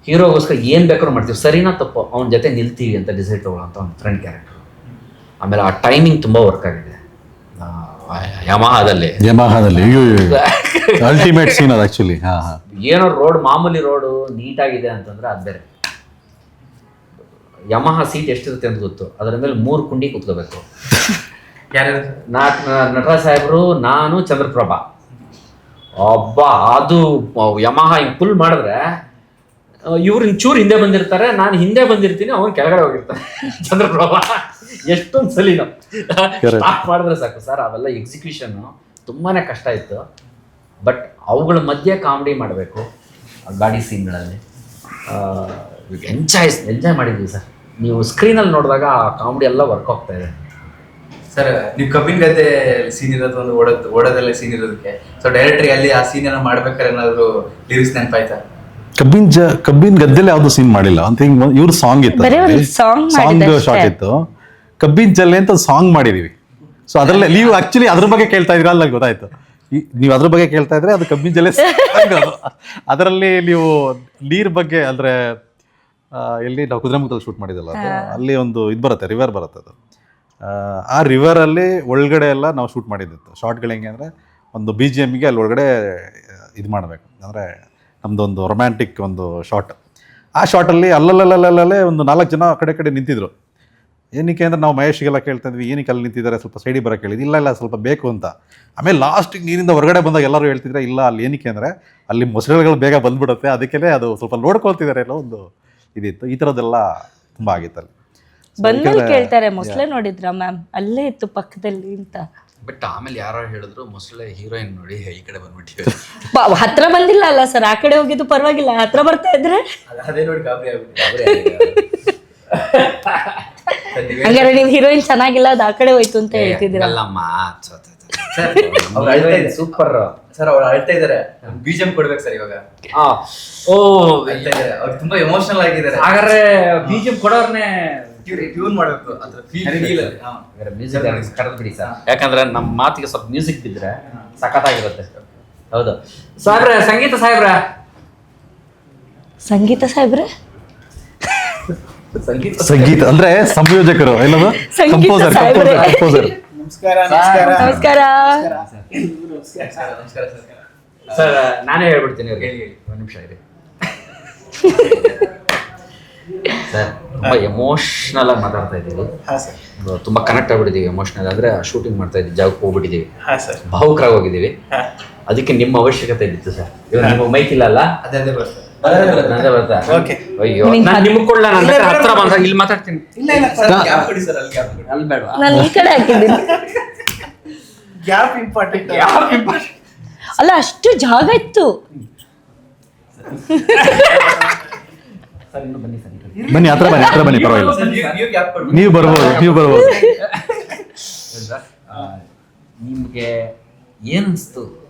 ಹೀರೋಗೋಸ್ಕರ ಏನು ಬೇಕಾದ್ರೂ ಮಾಡ್ತೀವಿ, ಸರಿನಾ ತಪ್ಪು ಅವನ ಜೊತೆ ನಿಲ್ತೀವಿ ಅಂತ ಡಿಸೈಡ್ ತಗೊಳ್ಳೋಂಥ ಒಂದು ಫ್ರೆಂಡ್ ಕ್ಯಾರೆಕ್ಟ್ರು. ಆಮೇಲೆ ಆ ಟೈಮಿಂಗ್ ತುಂಬ ವರ್ಕ್ ಆಗಿದೆ ಯಮಹಾದಲ್ಲಿ ಅಲ್ಟಿಮೇಟ್ ಸೀನ್ ಅದು ಆ್ಯಕ್ಚುಲಿ. ಏನೋ ರೋಡ್, ಮಾಮೂಲಿ ರೋಡು ನೀಟಾಗಿದೆ ಅಂತಂದ್ರೆ ಅದು ಬೇರೆ. ಯಮಹ ಸೀಟ್ ಎಷ್ಟಿರುತ್ತೆ ಅಂತ ಗೊತ್ತು, ಅದರ ಮೇಲೆ 3 ಕುಂಡಿ ಕೂತ್ಕೋಬೇಕು. ನಟರಾಜ್ ಸಾಹೇಬರು, ನಾನು, ಚಂದ್ರಪ್ರಭಾ. ಅಬ್ಬಾ, ಅದು ಯಮಹ ಹಿಂಗೆ ಫುಲ್ ಮಾಡಿದ್ರೆ ಇವ್ರು ಚೂರು ಹಿಂದೆ ಬಂದಿರ್ತಾರೆ, ನಾನು ಹಿಂದೆ ಬಂದಿರ್ತೀನಿ, ಅವ್ನು ಕೆಳಗಡೆ ಹೋಗಿರ್ತಾರೆ ಚಂದ್ರಪ್ರಭಾ. ಎಷ್ಟೊಂದು ಸಲಿ ನಾವು ಸ್ಟಾಪ್ ಮಾಡಿದ್ರೆ ಸಾಕು ಸರ್. ಅವೆಲ್ಲ ಎಕ್ಸಿಕ್ಯೂಷನ್ ತುಂಬಾನೇ ಕಷ್ಟ ಇತ್ತು. ಬಟ್ ಅವುಗಳ ಮಧ್ಯೆ ಕಾಮಿಡಿ ಮಾಡಬೇಕು ಗಾಡಿ ಸೀನ್ಗಳಲ್ಲಿ. ಎಂಜಾಯ್ ಮಾಡಿದ್ವಿ ಸರ್. ನೀವು ಸ್ಕ್ರೀನಲ್ಲಿ ನೋಡಿದಾಗ ಆ ಕಾಮಿಡಿ ಎಲ್ಲ ವರ್ಕ್ ಆಗ್ತಾ ಇದೆ ಸರ್. ನೀವು ಕಬ್ಬಿನ ಗದ್ದೆ ಸೀನ್ ಇರೋದು, ಒಂದು ಓಡೋದೆಲ್ಲ ಸೀನ್ ಇರೋದಕ್ಕೆ, ಸೊ ಡೈರೆಕ್ಟ್ರಿಗೆ ಅಲ್ಲಿ ಆ ಸೀನ್ ಏನೋ ಮಾಡ್ಬೇಕಾದ್ರೆ ಏನಾದ್ರು ಲಿರಿಕ್ಸ್ ನೆನಪಾಯ್ತಾ? ಕಬ್ಬಿನ ಗದ್ದೆಲಿ ಯಾವ್ದು ಸೀನ್ ಮಾಡಿಲ್ಲ ಅಂತ. ಇವ್ರ ಸಾಂಗ್ ಇತ್ತು, ಸಾಂಗ್ ಶಾರ್ಟ್ ಇತ್ತು. ಕಬ್ಬಿನ ಜಲ್ಲೆ ಅಂತ ಸಾಂಗ್ ಮಾಡಿದೀವಿ. ಸೊ ಅದ್ರಲ್ಲಿ ನೀವು ಆಕ್ಚುಲಿ ಅದ್ರ ಬಗ್ಗೆ ಕೇಳ್ತಾ ಇದ್ರ ಅಲ್ಲ, ಗೊತ್ತಾಯ್ತು. ನೀವು ಅದ್ರ ಬಗ್ಗೆ ಕೇಳ್ತಾ ಇದ್ರೆ ಅದು ಕಬ್ಬಿನ ಜಲ್ಲೆ. ಅದರಲ್ಲಿ ನೀವು ನೀರ್ ಬಗ್ಗೆ ಅಂದ್ರೆ ಎಲ್ಲಿ ನಾವು ಕುದುರೆಮುಖದಲ್ಲಿ ಶೂಟ್ ಮಾಡಿದಲ್ಲ, ಅಲ್ಲಿ ಒಂದು ಇದು ಬರುತ್ತೆ, ರಿವರ್ ಬರುತ್ತೆ. ಅದು ಆ ರಿವರಲ್ಲಿ ಒಳಗಡೆ ಎಲ್ಲ ನಾವು ಶೂಟ್ ಮಾಡಿದ್ದಿತ್ತು. ಶಾರ್ಟ್ಗಳು ಹೆಂಗೆ ಅಂದರೆ ಒಂದು BGMಗೆ ಅಲ್ಲಿ ಒಳಗಡೆ ಇದು ಮಾಡಬೇಕು, ಅಂದರೆ ನಮ್ಮದೊಂದು ರೊಮ್ಯಾಂಟಿಕ್ ಒಂದು ಶಾರ್ಟ್. ಆ ಶಾರ್ಟಲ್ಲಿ ಅಲ್ಲಲ್ಲೇ ಒಂದು 4 ಜನ ಕಡೆ ನಿಂತಿದ್ರು. ಏನಕ್ಕೆ ಅಂದರೆ ನಾವು ಮಹೇಶ್ಗೆಲ್ಲ ಕೇಳ್ತಾ ಇದ್ವಿ, ಏನಕ್ಕೆ ಅಲ್ಲಿ ನಿಂತಿದ್ದಾರೆ, ಸ್ವಲ್ಪ ಸೈಡಿಗೆ ಬರೋಕ್ಕೆ ಹೇಳಿದ್ವಿ. ಇಲ್ಲ ಸ್ವಲ್ಪ ಬೇಕು ಅಂತ. ಆಮೇಲೆ ಲಾಸ್ಟಿಗೆ ನೀರಿಂದ ಹೊರಗಡೆ ಬಂದಾಗ ಎಲ್ಲರೂ ಹೇಳ್ತಿದ್ರೆ, ಇಲ್ಲ ಅಲ್ಲಿ ಏನಕ್ಕೆ ಅಂದರೆ ಅಲ್ಲಿ ಮೊಸಳೆಗಳು ಬೇಗ ಬಂದ್ಬಿಡುತ್ತೆ, ಅದಕ್ಕೆ ಅದು ಸ್ವಲ್ಪ ನೋಡ್ಕೊಳ್ತಿದ್ದಾರೆ ಅನ್ನೋ ಒಂದು ಇದಿತ್ತು. ಈ ಥರದ್ದೆಲ್ಲ ತುಂಬ ಆಗಿತ್ತು ಅಲ್ಲಿ. ಬಂದ್ಮೇಲೆ ಕೇಳ್ತಾರೆ, ಮೊಸಳೆ ನೋಡಿದ್ರ ಮ್ಯಾಮ್, ಅಲ್ಲೇ ಇತ್ತು ಪಕ್ಕದಲ್ಲಿ ಅಂತ. ಬಟ್ ಆಮೇಲೆ ಯಾರೋ ಹೇಳಿದ್ರು ಮೊಸಳೆ ಹೀರೋಯಿನ್ ನೋಡಿ ಈ ಕಡೆ ಬಂದ್ಬಿಟ್ಟಿವೆ. ಹತ್ರ ಬಂದಿಲ್ಲ ಅಲ್ಲ ಸರ್, ಆ ಕಡೆ ಹೋಗಿದ್ದು ಪರವಾಗಿಲ್ಲ, ಹತ್ರ ಬರ್ತಾ ಇದ್ರೆ ಅದೇ ನೋಡಿ ಗಾಬರಿ ಹಂಗಾರೆ ನೀವು ಹೀರೋಯಿನ್ ಚೆನ್ನಾಗಿಲ್ಲ, ಅದು ಆ ಕಡೆ ಹೋಯ್ತು ಅಂತ ಹೇಳ್ತಿದ್ದೀರಾ? Super sir. ಅವ್ರು ಅಳ್ತಾ ಇದಾರೆ, BGM ಕೊಡ್ಬೇಕು ಸರ್ ಇವಾಗ. ಅವ್ರು ತುಂಬಾ ಎಮೋಷನಲ್ ಆಗಿದ್ದಾರೆ. ಹಾಗಾದ್ರೆ BGM ಕೊಡೋರ್ನೇ ಟ್ಯೂನ್ ಮಾಡಬೇಕು, ಅದ್ರ ಮ್ಯೂಸಿಕ್ ಕರೆದು ಬಿಡಿ ಸರ್. ಯಾಕಂದ್ರೆ ನಮ್ಮ ಮಾತಿಗೆ ಸ್ವಲ್ಪ ಮ್ಯೂಸಿಕ್ ಬಿದ್ರೆ ಸಖತ್ತಾಗಿರುತ್ತೆ. ಹೌದು ಸಾಹೇಬ್ರೆ, ಸಂಗೀತ ಸಾಹೇಬ್ರೆ ಸಂಗೀತ ಅಂದ್ರೆ ಸಂಯೋಜಕರು, ಎಲ್ಲದು ಕಂಪೋಸರ್. ನಮಸ್ಕಾರ ಸರ್. ನಾನೇ ಹೇಳ್ಬಿಡ್ತೀನಿ ಅವ್ರಿಗೆ, ಒಂದು ನಿಮಿಷ ಇರಿ ಸರ್. ತುಂಬ ಎಮೋಷ್ನಲ್ ಆಗಿ ಮಾತಾಡ್ತಾ ಇದ್ದೀವಿ, ತುಂಬ ಕನೆಕ್ಟ್ ಆಗ್ಬಿಟ್ಟಿದ್ದೀವಿ. ಎಮೋಷ್ನಲ್ ಅಂದರೆ ಶೂಟಿಂಗ್ ಮಾಡ್ತಾ ಇದ್ದೀವಿ, ಜಾಗಕ್ಕೆ ಹೋಗ್ಬಿಟ್ಟಿದ್ದೀವಿ, ಭಾವುಕರಾಗಿ ಹೋಗಿದ್ದೀವಿ. ಅದಕ್ಕೆ ನಿಮ್ಮ ಅವಶ್ಯಕತೆ ಇತ್ತು ಸರ್. ಇವಾಗ ನಿಮಗೆ ಮೈಕ್ ಇಲ್ಲ ಅಲ್ಲ? ಅದೇ ಬರ್ತಾ ಅಯ್ಯೋ, ನಾನು ನಿಮ್ಗೆ ಕೊಡ್ಲ, ನಾನು ಹತ್ರ ಬಂದಾಗ ಇಲ್ಲಿ ಮಾತಾಡ್ತೀನಿ. ಅಲ್ಲಿ ಬೇಡ, ನಾನು ಈ ಕಡೆ ಹಾಕಿದ್ದೀನಿ. ಗ್ಯಾಪ್ ಇಂಪಾರ್ಟೆಂಟ್ ಅಲ್ಲ, ಅಷ್ಟು ಜಾಗ ಇತ್ತು. ಬನ್ನಿ, ಹತ್ರ ಬನ್ನಿ, ಪರವಾಗಿಲ್ಲ. ನೀವು ಬರ್ಬೋದು. ನಿಮಗೆ ಏನು ಅನಿಸ್ತು,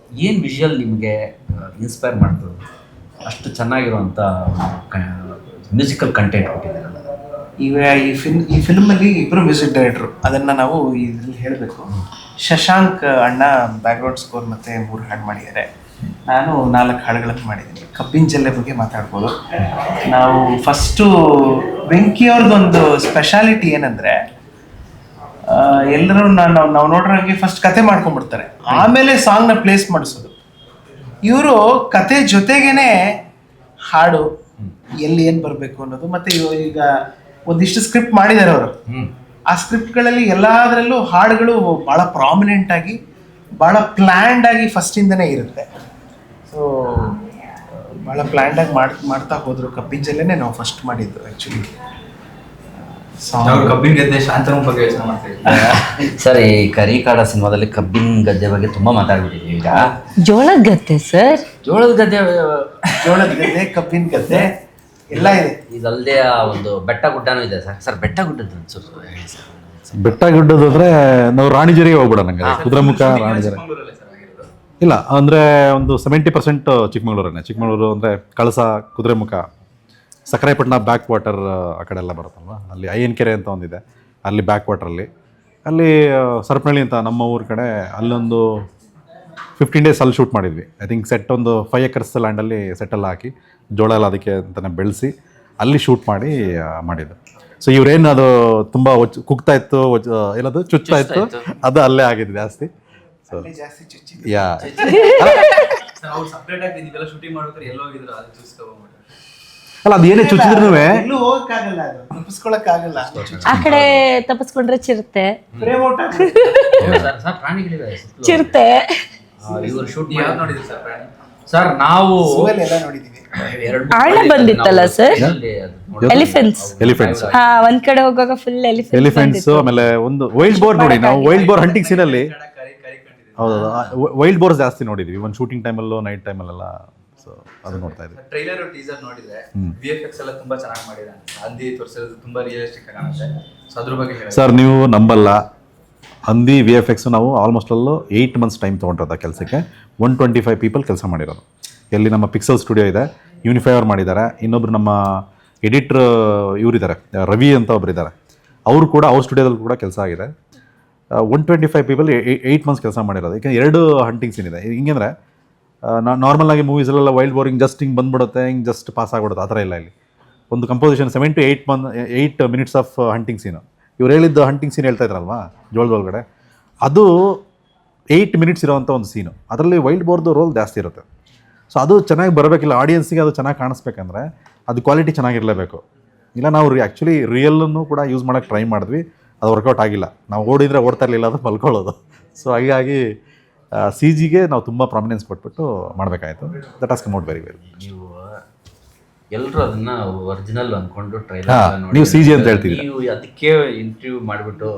ಏನು ವಿಷುವಲ್ ನಿಮಗೆ ಇನ್ಸ್ಪೈರ್ ಮಾಡ್ತು? ಅಷ್ಟು ಚೆನ್ನಾಗಿರುವಂಥ ಮ್ಯೂಸಿಕಲ್ ಕಂಟೆಂಟ್ ಕೊಟ್ಟಿದ್ದೀರಲ್ಲ. ಈಗ ಈ ಫಿಲ್ಮಲ್ಲಿ ಇಬ್ಬರು ಮ್ಯೂಸಿಕ್ ಡೈರೆಕ್ಟ್ರು, ಅದನ್ನು ನಾವು ಇದರಲ್ಲಿ ಹೇಳಬೇಕು. ಶಶಾಂಕ್ ಅಣ್ಣ ಬ್ಯಾಕ್ಗ್ರೌಂಡ್ ಸ್ಕೋರ್ ಮತ್ತು 3 ಹಾಡು ಮಾಡಿದ್ದಾರೆ. ನಾನು 4 ಹಾಡುಗಳನ್ನು ಮಾಡಿದ್ದೀನಿ. ಕಬ್ಬಿನ ಜಲ್ಲೆ ಬಗ್ಗೆ ಮಾತಾಡ್ಬೋದು. ನಾವು ಫಸ್ಟು ವೆಂಕಿಯವ್ರದ್ದೊಂದು ಸ್ಪೆಷಾಲಿಟಿ ಏನಂದರೆ, ಎಲ್ಲರೂ ನಾವು ನೋಡ್ರಂಗೆ ಫಸ್ಟ್ ಕತೆ ಮಾಡ್ಕೊಂಡ್ಬಿಡ್ತಾರೆ, ಆಮೇಲೆ ಸಾಂಗ್ನ ಪ್ಲೇಸ್ ಮಾಡಿಸೋದು. ಇವರು ಕತೆ ಜೊತೆಗೇನೆ ಹಾಡು ಎಲ್ಲಿ ಏನು ಬರಬೇಕು ಅನ್ನೋದು. ಮತ್ತು ಈಗ ಒಂದಿಷ್ಟು ಸ್ಕ್ರಿಪ್ಟ್ ಮಾಡಿದ್ದಾರೆ ಅವರು. ಆ ಸ್ಕ್ರಿಪ್ಟ್ಗಳಲ್ಲಿ ಎಲ್ಲದರಲ್ಲೂ ಹಾಡುಗಳು ಭಾಳ ಪ್ರಾಮಿನೆಂಟ್ ಆಗಿ, ಭಾಳ ಪ್ಲ್ಯಾಂಡ್ ಆಗಿ ಫಸ್ಟಿಂದನೇ ಇರುತ್ತೆ. ಸೊ ಭಾಳ ಪ್ಲ್ಯಾಂಡ್ ಆಗಿ ಮಾಡ್ತಾ ಹೋದರು. ಕಬ್ಬಿನ ಜಲ್ಲೆನೇ ನಾವು ಫಸ್ಟ್ ಮಾಡಿದ್ದು ಆ್ಯಕ್ಚುಲಿ. ಕಬ್ಬಿನ ಗದ್ದೆ ಶಾಂತನ ಬಗ್ಗೆ ಯೋಚನೆ ಮಾಡ್ತೀವಿ ಸರ್. ಈ ಕರಿಕಾಡ ಸಿನಿಮಾದಲ್ಲಿ ಕಬ್ಬಿನ ಗದ್ದೆ ಬಗ್ಗೆ ತುಂಬಾ ಮಾತಾಡ್ಬಿಟ್ಟಿದ್ದೀವಿ. ಈಗ ಜೋಳದ ಗದ್ದೆ ಸರ್, ಜೋಳದ ಗದ್ದೆ, ಕಬ್ಬಿನ ಗದ್ದೆ ಎಲ್ಲ ಇದೆ. ಇದಲ್ಲದೆ ಒಂದು ಬೆಟ್ಟ ಗುಡ್ಡನೂ ಇದೆ ಸರ್. ಬೆಟ್ಟ ಗುಡ್ಡದ್ದು ಹೇಳಿ ಸರ್. ಬೆಟ್ಟ ಗುಡ್ಡದು ಅಂದ್ರೆ ನಾವು ರಾಣಿಜರಿಗೆ ಹೋಗ್ಬಿಡೋಣ. ಕುದುರೆಮುಖ, ರಾಣಿಜರಿ ಇಲ್ಲ ಅಂದ್ರೆ ಒಂದು 70% ಚಿಕ್ಕಮಗಳೂರೇ. ಚಿಕ್ಕಮಗಳೂರು ಅಂದ್ರೆ ಕಳಸ, ಕುದುರೆಮುಖ, ಸಕರಾಯಪಟ್ಟಣ ಬ್ಯಾಕ್ ವಾಟರ್ ಆ ಕಡೆ ಎಲ್ಲ ಬರುತ್ತಲ್ವ, ಅಲ್ಲಿ ಅಯ್ಯನಕೆರೆ ಅಂತ ಒಂದಿದೆ, ಅಲ್ಲಿ ಬ್ಯಾಕ್ ವಾಟ್ರಲ್ಲಿ, ಅಲ್ಲಿ ಸರಪನಹಳ್ಳಿ ಅಂತ ನಮ್ಮ ಊರ ಕಡೆ, ಅಲ್ಲೊಂದು 15 days ಅಲ್ಲಿ ಶೂಟ್ ಮಾಡಿದ್ವಿ. ಐ ಥಿಂಕ್ ಸೆಟ್ ಒಂದು 5 acres ಲ್ಯಾಂಡಲ್ಲಿ ಸೆಟ್ಟೆಲ್ಲ ಹಾಕಿ ಜೋಳ ಎಲ್ಲ ಅದಕ್ಕೆ ಅಂತಲೇ ಬೆಳೆಸಿ ಅಲ್ಲಿ ಶೂಟ್ ಮಾಡಿ ಮಾಡಿದ್ದು. ಸೊ ಇವ್ರೇನು ಅದು ತುಂಬ ಕುಗ್ತಾ ಇತ್ತು, ಏನದು ಚುಚ್ತಾ ಇತ್ತು, ಅದು ಅಲ್ಲೇ ಆಗಿದ್ದು ಜಾಸ್ತಿ. ಸೊ ಜಾಸ್ತಿ ಚುಚ್ಚಿ ಯಾ ಅವ್ರು ಸಪ್ರೇಟ್ ಆಗಿ ನೀವೆಲ್ಲ ಶೂಟಿಂಗ್ ಮಾಡ್ಬೇಕಾದ್ರೆ ಎಲ್ಲೋ ಹೋಗಿದ್ರು ಅದು ಚೂಸ್ ತಗೊಂಡ್ಬಿಟ್ಟು. ಅಲ್ಲ ಅದು ಏನೇ ಚುಚ್ಚಿದ್ರು ಎಲ್ಲೂ ಹೋಗಕ್ಕಾಗಲ್ಲ, ಅದು ತಪ್ಪಿಸ್ಕೊಳಕ್ಕಾಗಲ್ಲ. ಆ ಕಡೆ ತಪ್ಪಿಸ್ಕೊಂಡ್ರೆ ಚಿರತೆ, ಫ್ರೇಮ್ ಔಟ್ ಸರ್ ಪ್ರಾಣಿಗಳಿವೆ ಸುತ್ತಲೂ. ಚಿರತೆ ಇವರು ಶೂಟ್ ಯಾವ್ದು ನೋಡಿದ್ರಿ ಸರ್ ಪ್ರಾಣಿ? ಸರ್ ನಾವು ಎಲ್ಲ ನೋಡಿದೀವಿ. ಆನೆ ಬಂದಿತ್ತಲ್ಲ ಸರ್, ಎಲಿಫೆಂಟ್ಸ್. ಎಲಿಫೆಂಟ್ಸ್ ಒಂದ್ ಕಡೆ ಹೋಗುವಾಗ ಫುಲ್ ಎಲಿಫೆಂಟ್ಸ್, ಆಮೇಲೆ ಒಂದು ವೈಲ್ಡ್ ಬೋರ್ ನೋಡಿ, ನಾವು ವೈಲ್ಡ್ ಬೋರ್ ಹಂಟಿಂಗ್ ಸೀನಲ್ಲಿ ಹೌದು ವೈಲ್ಡ್ ಬೋರ್ಸ್ ಜಾಸ್ತಿ ನೋಡಿದ್ವಿ, ಒಂದು ಶೂಟಿಂಗ್ ಟೈಮಲ್ಲೂ ನೈಟ್ ಟೈಮಲ್ಲೆಲ್ಲ. ಸೊ ಅದು ನೋಡ್ತಾ ಇದ್ವಿ. ಟ್ರೈಲರ್ ಟೀಸರ್ ನೋಡಿದ್ರೆ VFX ಎಲ್ಲ ತುಂಬಾ ಚೆನ್ನಾಗಿ ಮಾಡಿದ್ದಾರೆ. ಹಂದಿ ತೋರಿಸಿರೋದು ತುಂಬಾ ರಿಯಲಿಸ್ಟಿಕ್ ಆಗಿ ಕಾಣುತ್ತೆ. ಸೊ ಅದ್ರ ಬಗ್ಗೆ ಹೇಳಿ ಸರ್. ನೀವು ನಂಬಲ್ಲ, ಹಂದಿ VFX ನಾವು ಆಲ್ಮೋಸ್ಟ್ ಅಲ್ಲೂ 8 months ಟೈಮ್ ತೊಗೊಂಡಿರೋದು ಕೆಲಸಕ್ಕೆ. 125 people ಕೆಲಸ ಮಾಡಿರೋದು. ಎಲ್ಲಿ ನಮ್ಮ ಪಿಕ್ಸೆಲ್ ಸ್ಟುಡಿಯೋ ಇದೆ, ಯೂನಿಫೈವರ್ ಮಾಡಿದ್ದಾರೆ. ಇನ್ನೊಬ್ರು ನಮ್ಮ ಎಡಿಟ್ರ್ ಇವರಿದ್ದಾರೆ, ರವಿ ಅಂತ ಒಬ್ರು ಇದ್ದಾರೆ, ಅವರು ಕೂಡ ಅವ್ರ ಸ್ಟುಡಿಯೋದಲ್ಲಿ ಕೂಡ ಕೆಲಸ ಆಗಿದೆ. 125 people 8 months ಕೆಲಸ ಮಾಡಿರೋದು. ಯಾಕೆಂದರೆ 2 ಹಂಟಿಂಗ್ ಸೀನ್ ಇದೆ. ಹಿಂಗೆಂದರೆ ನಾರ್ಮಲ್ ಆಗಿ ಮೂವೀಸಲ್ಲೆಲ್ಲ ವೈಲ್ಡ್ ಬೋರ್ ಹಿಂಗೆ ಜಸ್ಟ್ ಹಿಂಗೆ ಬಂದ್ಬಿಡುತ್ತೆ, ಹಿಂಗೆ ಜಸ್ಟ್ ಪಾಸ್ ಆಗ್ಬಿಡುತ್ತೆ, ಆ ಥರ ಇಲ್ಲ. ಇಲ್ಲಿ ಒಂದು composition 7 to 8 minutes of hunting scene. ಇವ್ರು ಹೇಳಿದ್ದು ಹಂಟಿಂಗ್ ಸೀನ್ ಹೇಳ್ತಾ ಇದ್ರಲ್ವಾ ಜೋಳದ ಒಳಗಡೆ, ಅದು 8 minutes ಇರೋವಂಥ ಒಂದು ಸೀನು. ಅದರಲ್ಲಿ ವೈಲ್ಡ್ ಬೋರ್ದು ರೋಲ್ ಜಾಸ್ತಿ ಇರುತ್ತೆ. ಸೊ ಅದು ಚೆನ್ನಾಗಿ ಬರಬೇಕಿಲ್ಲ, ಆಡಿಯನ್ಸಿಗೆ ಅದು ಚೆನ್ನಾಗಿ ಕಾಣಿಸ್ಬೇಕಂದ್ರೆ ಅದು ಕ್ವಾಲಿಟಿ ಚೆನ್ನಾಗಿರಲೇಬೇಕು. ಇಲ್ಲ ನಾವು ಆ್ಯಕ್ಚುಲಿ ರಿಯಲನ್ನು ಕೂಡ ಯೂಸ್ ಮಾಡೋಕ್ಕೆ ಟ್ರೈ ಮಾಡಿದ್ವಿ, ಅದು ವರ್ಕೌಟ್ ಆಗಿಲ್ಲ. ನಾವು ಓಡಿದರೆ ಓಡ್ತಾ ಇರಲಿಲ್ಲ, ಅದು ಮಲ್ಕೊಳ್ಳೋದು. ಸೊ ಹಾಗಾಗಿ CGಗೆ ನಾವು ತುಂಬ ಪ್ರಾಮಿನೆನ್ಸ್ ಕೊಟ್ಬಿಟ್ಟು ಮಾಡಬೇಕಾಯಿತು. That has come out very well. ನೀವು ಎಲ್ಲರೂ ಅದನ್ನ ಒರಿಜಿನಲ್ ಅನ್ಕೊಂಡು ಹಾ, ಟ್ರೈಲರ್ ನೀವು CG ಅಂತ ಹೇಳ್ತೀರಿ. ನೀವು ಅದಕ್ಕೆ ಇಂಟರ್ವ್ಯೂ ಮಾಡಿಬಿಟ್ಟು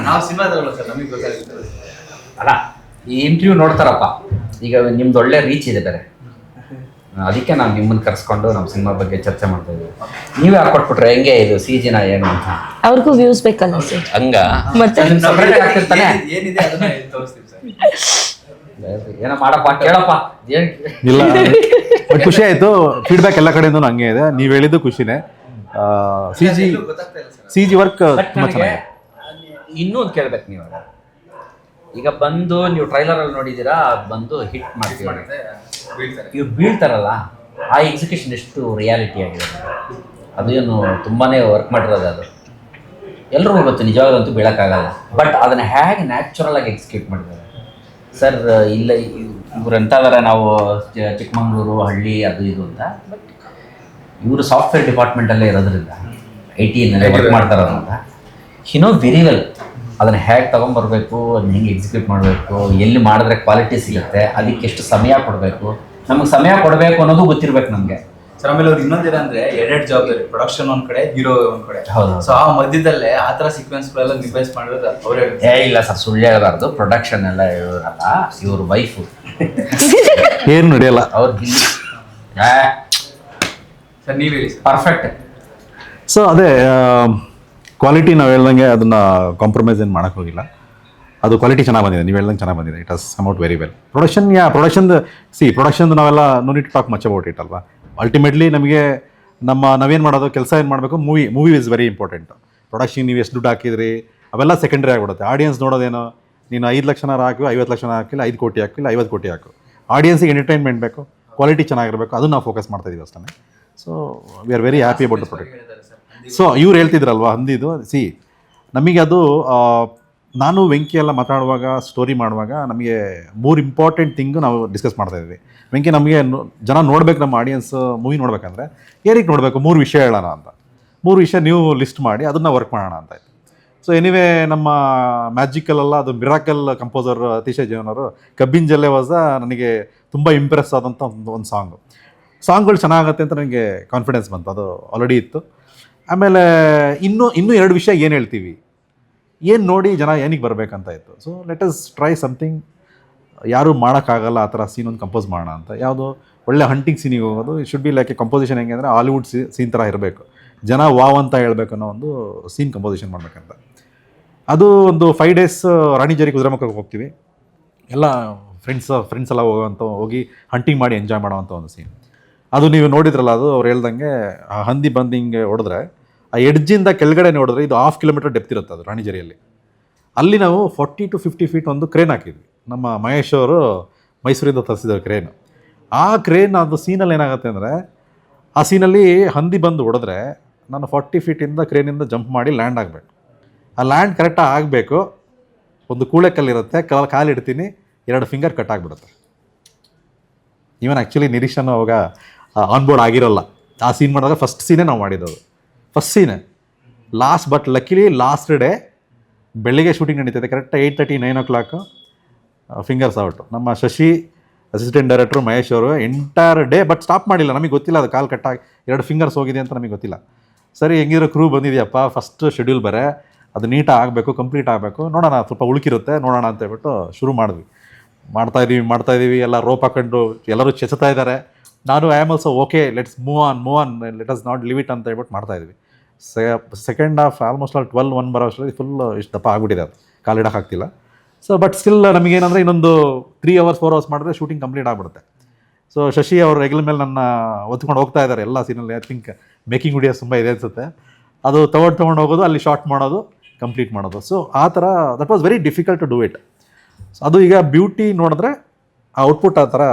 ನಾವು ಸಿನಿಮಾದಲ್ಲ ಸರ್, ನಮಗೆ ಗೊತ್ತಾಗುತ್ತೆ. ಅಲ್ಲ ಈ ಇಂಟರ್ವ್ಯೂ ನೋಡ್ತಾರಪ್ಪ, ಈಗ ನಿಮ್ದು ಒಳ್ಳೆ ರೀಚ್ ಇದೆ ಬೇರೆ, ಅದಕ್ಕೆ ನಾವು ನಿಮ್ಮನ್ನ ಕರ್ಸ್ಕೊಂಡು ನಮ್ಮ ಸಿನಿಮಾ ಬಗ್ಗೆ ಚರ್ಚೆ ಮಾಡ್ತಾ ಇದ್ದೀವಿ. ನೀವೇ ಹಾಕೊಟ್ಬಿಟ್ರೆ ಹೆಂಗೆ ಇದು CGನ ಏನು ಅಂತ ಅವ್ರಿಗೂ ವ್ಯೂಸ್ ಬೇಕಲ್ಲ ಸರ್. ಹಂಗ ಮತ್ತೆ separate ಆಗ್ತಿರ್ತಾನೆ. ಏನಿದೆ ಅದನ್ನ ತೋರಿಸ್ತೀವಿ ಸರ್. ಏನೋ ಮಾಡಪ್ಪ, ಕೇಳಪ್ಪ ಏನ್ ಇಲ್ಲ ಬಟ್ ಖುಷಿ ಆಯಿತು. ಫೀಡ್ಬ್ಯಾಕ್ ಎಲ್ಲ ಕಡೆಯಿಂದ ಹಂಗೆ ಇದೆ. ನೀವು ಹೇಳಿದ್ದು ಖುಷಿನೇ. ಗೊತ್ತಾಗ್ತಾ ಇಲ್ಲ ಸರ್. CG ವರ್ಕ್ ತುಂಬ ಚೆನ್ನಾಗಿದೆ. ಇನ್ನೂ ಒಂದು ಕೇಳ್ಬೇಕು ನೀವು. ಈಗ ಬಂದು ನೀವು ಟ್ರೈಲರ್ ಅಲ್ಲಿ ನೋಡಿದ್ದೀರಾ, ಬಂದು ಹಿಟ್ ಮಾಡ್ತೀವಿ, ಬೀಳ್ತಾರೆ. ಇವ್ರು ಬೀಳ್ತಾರಲ್ಲ, ಆ ಎಕ್ಸಿಕ್ಯೂಷನ್ ಎಷ್ಟು ರಿಯಾಲಿಟಿ ಆಗಿದೆ. ಅದೇನು ತುಂಬಾ ವರ್ಕ್ ಮಾಡಿರೋದು. ಅದು ಎಲ್ರಿಗೂ ಗೊತ್ತು, ನಿಜವಾಗಂತೂ ಬೀಳೋಕ್ಕಾಗಲ್ಲ. ಬಟ್ ಅದನ್ನು ಹೇಗೆ ನ್ಯಾಚುರಲ್ ಆಗಿ ಎಕ್ಸಿಕ್ಯೂಟ್ ಮಾಡಿದ್ದಾರೆ ಸರ್. ಇಲ್ಲ ಇವ್ರು ಅಂತಾರೆ ನಾವು ಚಿಕ್ಕಮಂಗ್ಳೂರು ಹಳ್ಳಿ ಅದು ಇದು ಅಂತ, ಬಟ್ ಇವರು ಸಾಫ್ಟ್ವೇರ್ ಡಿಪಾರ್ಟ್ಮೆಂಟಲ್ಲೇ ಇರೋದ್ರಿಂದ IT ವರ್ಕ್ ಮಾಡ್ತಾರೋದ್ರಿಂದ ವೆರಿ ವೆಲ್ ಅದನ್ನು ಹೇಗೆ ತೊಗೊಂಬರ್ಬೇಕು, ಅದನ್ನ ಹೆಂಗೆ ಎಕ್ಸಿಕ್ಯೂಟ್ ಮಾಡಬೇಕು, ಎಲ್ಲಿ ಮಾಡಿದ್ರೆ ಕ್ವಾಲಿಟಿ ಸಿಗುತ್ತೆ, ಅದಕ್ಕೆ ಎಷ್ಟು ಸಮಯ ಕೊಡಬೇಕು, ನಮಗೆ ಸಮಯ ಕೊಡಬೇಕು ಅನ್ನೋದು ಗೊತ್ತಿರ್ಬೇಕು ನಮಗೆ. ಸರ್ ಆಮೇಲೆ ಅವ್ರು ಇನ್ನೊಂದೇನಂದ್ರೆ ಎರಡೆರಡು ಜವಾಬ್ದಾರಿ, ಪ್ರೊಡಕ್ಷನ್ ಒಂದ್ ಕಡೆ, ಹೀರೋ ಒಂದ್ ಕಡೆ. ಹೌದು. ಸೊ ಆ ಮಧ್ಯದಲ್ಲೇ ಆ ತರ ಸೀಕ್ವೆನ್ಸ್ಗಳೆಲ್ಲ ನಿಭಾಯಿಸ್ ಮಾಡಿರೋದು ಅವರೇ. ಇಲ್ಲ ಸರ್, ಸುಳ್ಳು ಹೇಳಬಾರ್ದು. ಪ್ರೊಡಕ್ಷನ್ ಎಲ್ಲ ಇವರಲ್ಲ, ಇವ್ರ ವೈಫು ಏನು ನಡೆಯಲ್ಲ ಅವ್ರ ಗಿಲ್ಲಿ ಸರ್ ನೀವ್ ಹೇಳಿ ಸರ್. ಪರ್ಫೆಕ್ಟ್. ಸೊ ಅದೇ ಕ್ವಾಲಿಟಿ ನಾವು ಹೇಳ್ದಂಗೆ ಅದನ್ನು ಕಾಂಪ್ರಮೈಸ್ ಏನು ಮಾಡೋಕ್ಕೆ ಹೋಗಿಲ್ಲ. ಅದು ಕ್ವಾಲಿಟಿ ಚೆನ್ನಾಗಿ ಬಂದಿದೆ, ನೀವು ಹೇಳ್ದಂಗೆ ಚೆನ್ನಾಗಿ ಬಂದಿದೆ. It has come out very well. ಪ್ರೊಡಕ್ಷನ್ದು ನಾವೆಲ್ಲ no need to talk much about it ಅಲ್ವಾ. ಅಲ್ಟಿಮೇಟ್ಲಿ ನಮಗೆ ನಾವೇನು ಮಾಡೋದು, ಕೆಲಸ ಏನು ಮಾಡಬೇಕು, movie is very important. Production ನೀವು ಎಷ್ಟು ದುಡ್ಡು ಹಾಕಿದ್ರಿ ಅವೆಲ್ಲ ಸೆಕೆಂಡ್ರಿ ಆಗಿಬಿಡುತ್ತೆ. ಆಡಿಯನ್ಸ್ ನೋಡೋದೇನೋ, ನೀನು 5 ಲಕ್ಷ ಹಾಕಿ 50 ಲಕ್ಷ ಹಾಕಿಲ್ಲ, 5 ಕೋಟಿ ಹಾಕಿಲ್ಲ, 50 ಕೋಟಿ ಹಾಕು. ಆಡಿಯನ್ಸಿಗೆ ಎಂಟರ್ಟೈನ್ಮೆಂಟ್ ಬೇಕು, ಕ್ವಾಲಿಟಿ ಚೆನ್ನಾಗಿರಬೇಕು, ಅದನ್ನು ನಾವು ಫೋಕಸ್ ಮಾಡ್ತಾಯಿದ್ದೀವಿ ಅಷ್ಟೇ. So we are very happy about the product. So ಇವ್ರು ಹೇಳ್ತಿದ್ರಲ್ವ ಹಂದಿದು, ನಮಗೆ ಅದು ನಾನು ವೆಂಕಿ ಎಲ್ಲ ಮಾತಾಡುವಾಗ, ಸ್ಟೋರಿ ಮಾಡುವಾಗ ನಮಗೆ 3 ಇಂಪಾರ್ಟೆಂಟ್ ಥಿಂಗು ನಾವು ಡಿಸ್ಕಸ್ ಮಾಡ್ತಾಯಿದ್ವಿ. ವೆಂಕಿ ನಮಗೆ ಜನ ನೋಡ್ಬೇಕು, ನಮ್ಮ ಆಡಿಯನ್ಸ್ ಮೂವಿ ನೋಡ್ಬೇಕಂದ್ರೆ ಏನಕ್ಕೆ ನೋಡಬೇಕು, 3 ವಿಷಯ ಹೇಳೋಣ ಅಂತ. 3 ವಿಷಯ ನೀವು ಲಿಸ್ಟ್ ಮಾಡಿ ಅದನ್ನು ವರ್ಕ್ ಮಾಡೋಣ ಅಂತ ಆಯ್ತು. ಸೊ ಎನಿವೇ ನಮ್ಮ ಮ್ಯಾಜಿಕಲ್ಲೆಲ್ಲ ಅದು ಮಿರಾಕಲ್ ಕಂಪೋಸರ್ ಅತಿಶಯ ಜೀವನ್ ಅವರು ಕಬ್ಬಿನ ಜಲ್ಲೆ ನನಗೆ ತುಂಬ ಇಂಪ್ರೆಸ್ ಆದಂಥ ಒಂದು ಸಾಂಗ್ಗಳು ಚೆನ್ನಾಗತ್ತೆ ಅಂತ ನನಗೆ ಕಾನ್ಫಿಡೆನ್ಸ್ ಬಂತು. ಅದು ಆಲ್ರೆಡಿ ಇತ್ತು. ಆಮೇಲೆ ಇನ್ನೂ 2 ವಿಷಯ ಏನು ಹೇಳ್ತೀವಿ, ಏನು ನೋಡಿ ಜನ ಏನಕ್ಕೆ ಬರಬೇಕಂತ ಇತ್ತು. So let us try something, ಯಾರೂ ಮಾಡೋಕ್ಕಾಗಲ್ಲ ಆ ಥರ ಸೀನ್ ಒಂದು ಕಂಪೋಸ್ ಮಾಡೋಣ ಅಂತ. ಯಾವುದೋ ಒಳ್ಳೆ ಹಂಟಿಂಗ್ ಸೀನಿಗೆ ಹೋಗೋದು, it should be like A composition. ಹೆಂಗೆ ಅಂದರೆ ಹಾಲಿವುಡ್ ಸೀನ್ ಥರ ಇರಬೇಕು, ಜನ ವಾವ್ ಅಂತ ಹೇಳ್ಬೇಕು ಅನ್ನೋ ಒಂದು ಸೀನ್ ಕಂಪೋಸಿಷನ್ ಮಾಡಬೇಕಂತ. ಅದು ಒಂದು 5 days ರಾಣಿ ಜರಿ ಕುದುರೆಮುಖಕ್ಕೆ ಹೋಗ್ತೀವಿ. ಎಲ್ಲ ಫ್ರೆಂಡ್ಸ್ ಎಲ್ಲ ಹೋಗಿ ಹಂಟಿಂಗ್ ಮಾಡಿ ಎಂಜಾಯ್ ಮಾಡೋವಂಥ ಒಂದು ಸೀನ್. ಅದು ನೀವು ನೋಡಿದ್ರಲ್ಲ, ಅದು ಅವ್ರು ಹೇಳ್ದಂಗೆ ಆ ಹಂದಿ ಬಂದು ಹಿಂಗೆ ಹೊಡೆದ್ರೆ ಆ ಎಡ್ಜಿಂದ ಕೆಳಗಡೆ ನೋಡಿದ್ರೆ ಇದು 1/2 ಕಿಲೋಮೀಟರ್ ಡೆಪ್ತ್ ಇರುತ್ತೆ ಅದು ರಾಣಿಜರಿಯಲ್ಲಿ. ಅಲ್ಲಿ ನಾವು 40 to 50 ಫೀಟ್ ಒಂದು ಕ್ರೇನ್ ಹಾಕಿದ್ವಿ. ನಮ್ಮ ಮಹೇಶ್ ಅವರು ಮೈಸೂರಿಂದ ತರಿಸಿದ್ರು ಕ್ರೇನ್. ಆ ಕ್ರೇನ್ ಅದು ಸೀನಲ್ಲಿ ಏನಾಗುತ್ತೆ ಅಂದರೆ, ಆ ಸೀನಲ್ಲಿ ಹಂದಿ ಬಂದು ಹೊಡೆದ್ರೆ ನಾನು 40 ಫೀಟಿಂದ ಕ್ರೇನಿಂದ ಜಂಪ್ ಮಾಡಿ ಲ್ಯಾಂಡ್ ಆಗಬೇಕು. ಆ ಲ್ಯಾಂಡ್ ಕರೆಕ್ಟಾಗಿ ಆಗಬೇಕು. ಒಂದು ಕೂಳೆ ಕಲ್ಲಿರುತ್ತೆ, ಕಾಲಿಡ್ತೀನಿ, 2 ಫಿಂಗರ್ ಕಟ್ ಆಗಿಬಿಡುತ್ತೆ. ಈವನ್ ಆ್ಯಕ್ಚುಲಿ ನಿರೀಕ್ಷಣ ಅವಾಗ ಆನ್ ಬೋರ್ಡ್ ಆಗಿರೋಲ್ಲ. ಆ ಸೀನ್ ಮಾಡಿದಾಗ ಫಸ್ಟ್ ಸೀನೇ ನಾವು ಮಾಡಿದ್ದದು, ಫಸ್ಟ್ ಸೀನೇ last. But luckily last day ಬೆಳಿಗ್ಗೆ ಶೂಟಿಂಗ್ ನಡೀತದೆ, ಕರೆಕ್ಟ್ 8:30 9 o'clock ಫಿಂಗರ್ಸ್ ಔಟು. ನಮ್ಮ ಶಶಿ ಅಸಿಸ್ಟೆಂಟ್ ಡೈರೆಕ್ಟ್ರು ಮಹೇಶ್ ಅವರು ಎಂಟೈರ್ ಡೇ ಬಟ್ ಸ್ಟಾಪ್ ಮಾಡಿಲ್ಲ. ನಮಗೆ ಗೊತ್ತಿಲ್ಲ ಅದು ಕಾಲು ಕಟ್ಟಾಗಿ 2 ಫಿಂಗರ್ಸ್ ಹೋಗಿದೆ ಅಂತ ನಮಗೆ ಗೊತ್ತಿಲ್ಲ. ಸರಿ, ಹೆಂಗಿರೋ ಕ್ರೂ ಬಂದಿದೆಯಪ್ಪ, ಫಸ್ಟ್ ಶೆಡ್ಯೂಲ್ ಬರೇ, ಅದು ನೀಟಾಗಿ ಆಗಬೇಕು, ಕಂಪ್ಲೀಟ್ ಆಗಬೇಕು, ನೋಡೋಣ ಸ್ವಲ್ಪ ಉಳುಕಿರುತ್ತೆ ನೋಡೋಣ ಅಂತ ಹೇಳ್ಬಿಟ್ಟು ಶುರು ಮಾಡಿದ್ವಿ. ಮಾಡ್ತಾಯಿದ್ದೀವಿ ಎಲ್ಲ ರೋಪ್ ಹಾಕೊಂಡು ಎಲ್ಲರೂ ಚೆಸ್ತಾ ಇದ್ದಾರೆ. ನಾನು I am also okay, let's move on, let us not leave it ಅಂತ ಹೇಳ್ಬಿಟ್ಟು ಮಾಡ್ತಾಯಿದ್ವಿ. ಸೆಕೆಂಡ್ ಹಾಫ್ ಆಲ್ಮೋಸ್ಟ್ 12-1 ಬರೋ ಅಷ್ಟರಲ್ಲಿ ಫುಲ್ ಇಷ್ಟು ದಪ್ಪ ಆಗ್ಬಿಟ್ಟಿದೆ, ಅದು ಕಾಲಿಡೋಕ್ಕಾಗ್ತಿಲ್ಲ. ಸೊ ಬಟ್ ಸ್ಟಿಲ್ ನಮಗೇನಂದರೆ ಇನ್ನೊಂದು 3 hours 4 hours ಮಾಡಿದ್ರೆ ಶೂಟಿಂಗ್ ಕಂಪ್ಲೀಟ್ ಆಗಿಬಿಡುತ್ತೆ. ಸೊ ಶಶಿ ಅವರು ಹೆಗಲ ಮೇಲೆ ನನ್ನ ಒತ್ಕೊಂಡು ಹೋಗ್ತಾ ಇದ್ದಾರೆ ಎಲ್ಲ ಸೀನಲ್ಲಿ. ಐ ಥಿಂಕ್ ಮೇಕಿಂಗ್ ವಿಡಿಯೋಸ್ ತುಂಬ ಇದೆ ಅನಿಸುತ್ತೆ. ಅದು ತೊಗೊಂಡು ಹೋಗೋದು, ಅಲ್ಲಿ ಶಾರ್ಟ್ ಮಾಡೋದು, ಕಂಪ್ಲೀಟ್ ಮಾಡೋದು. ಸೊ ಆ ಥರ that was very difficult to do it. So ಅದು ಈಗ ಬ್ಯೂಟಿ ನೋಡಿದ್ರೆ ಆ ಔಟ್ಪುಟ್ ಆ ಥರ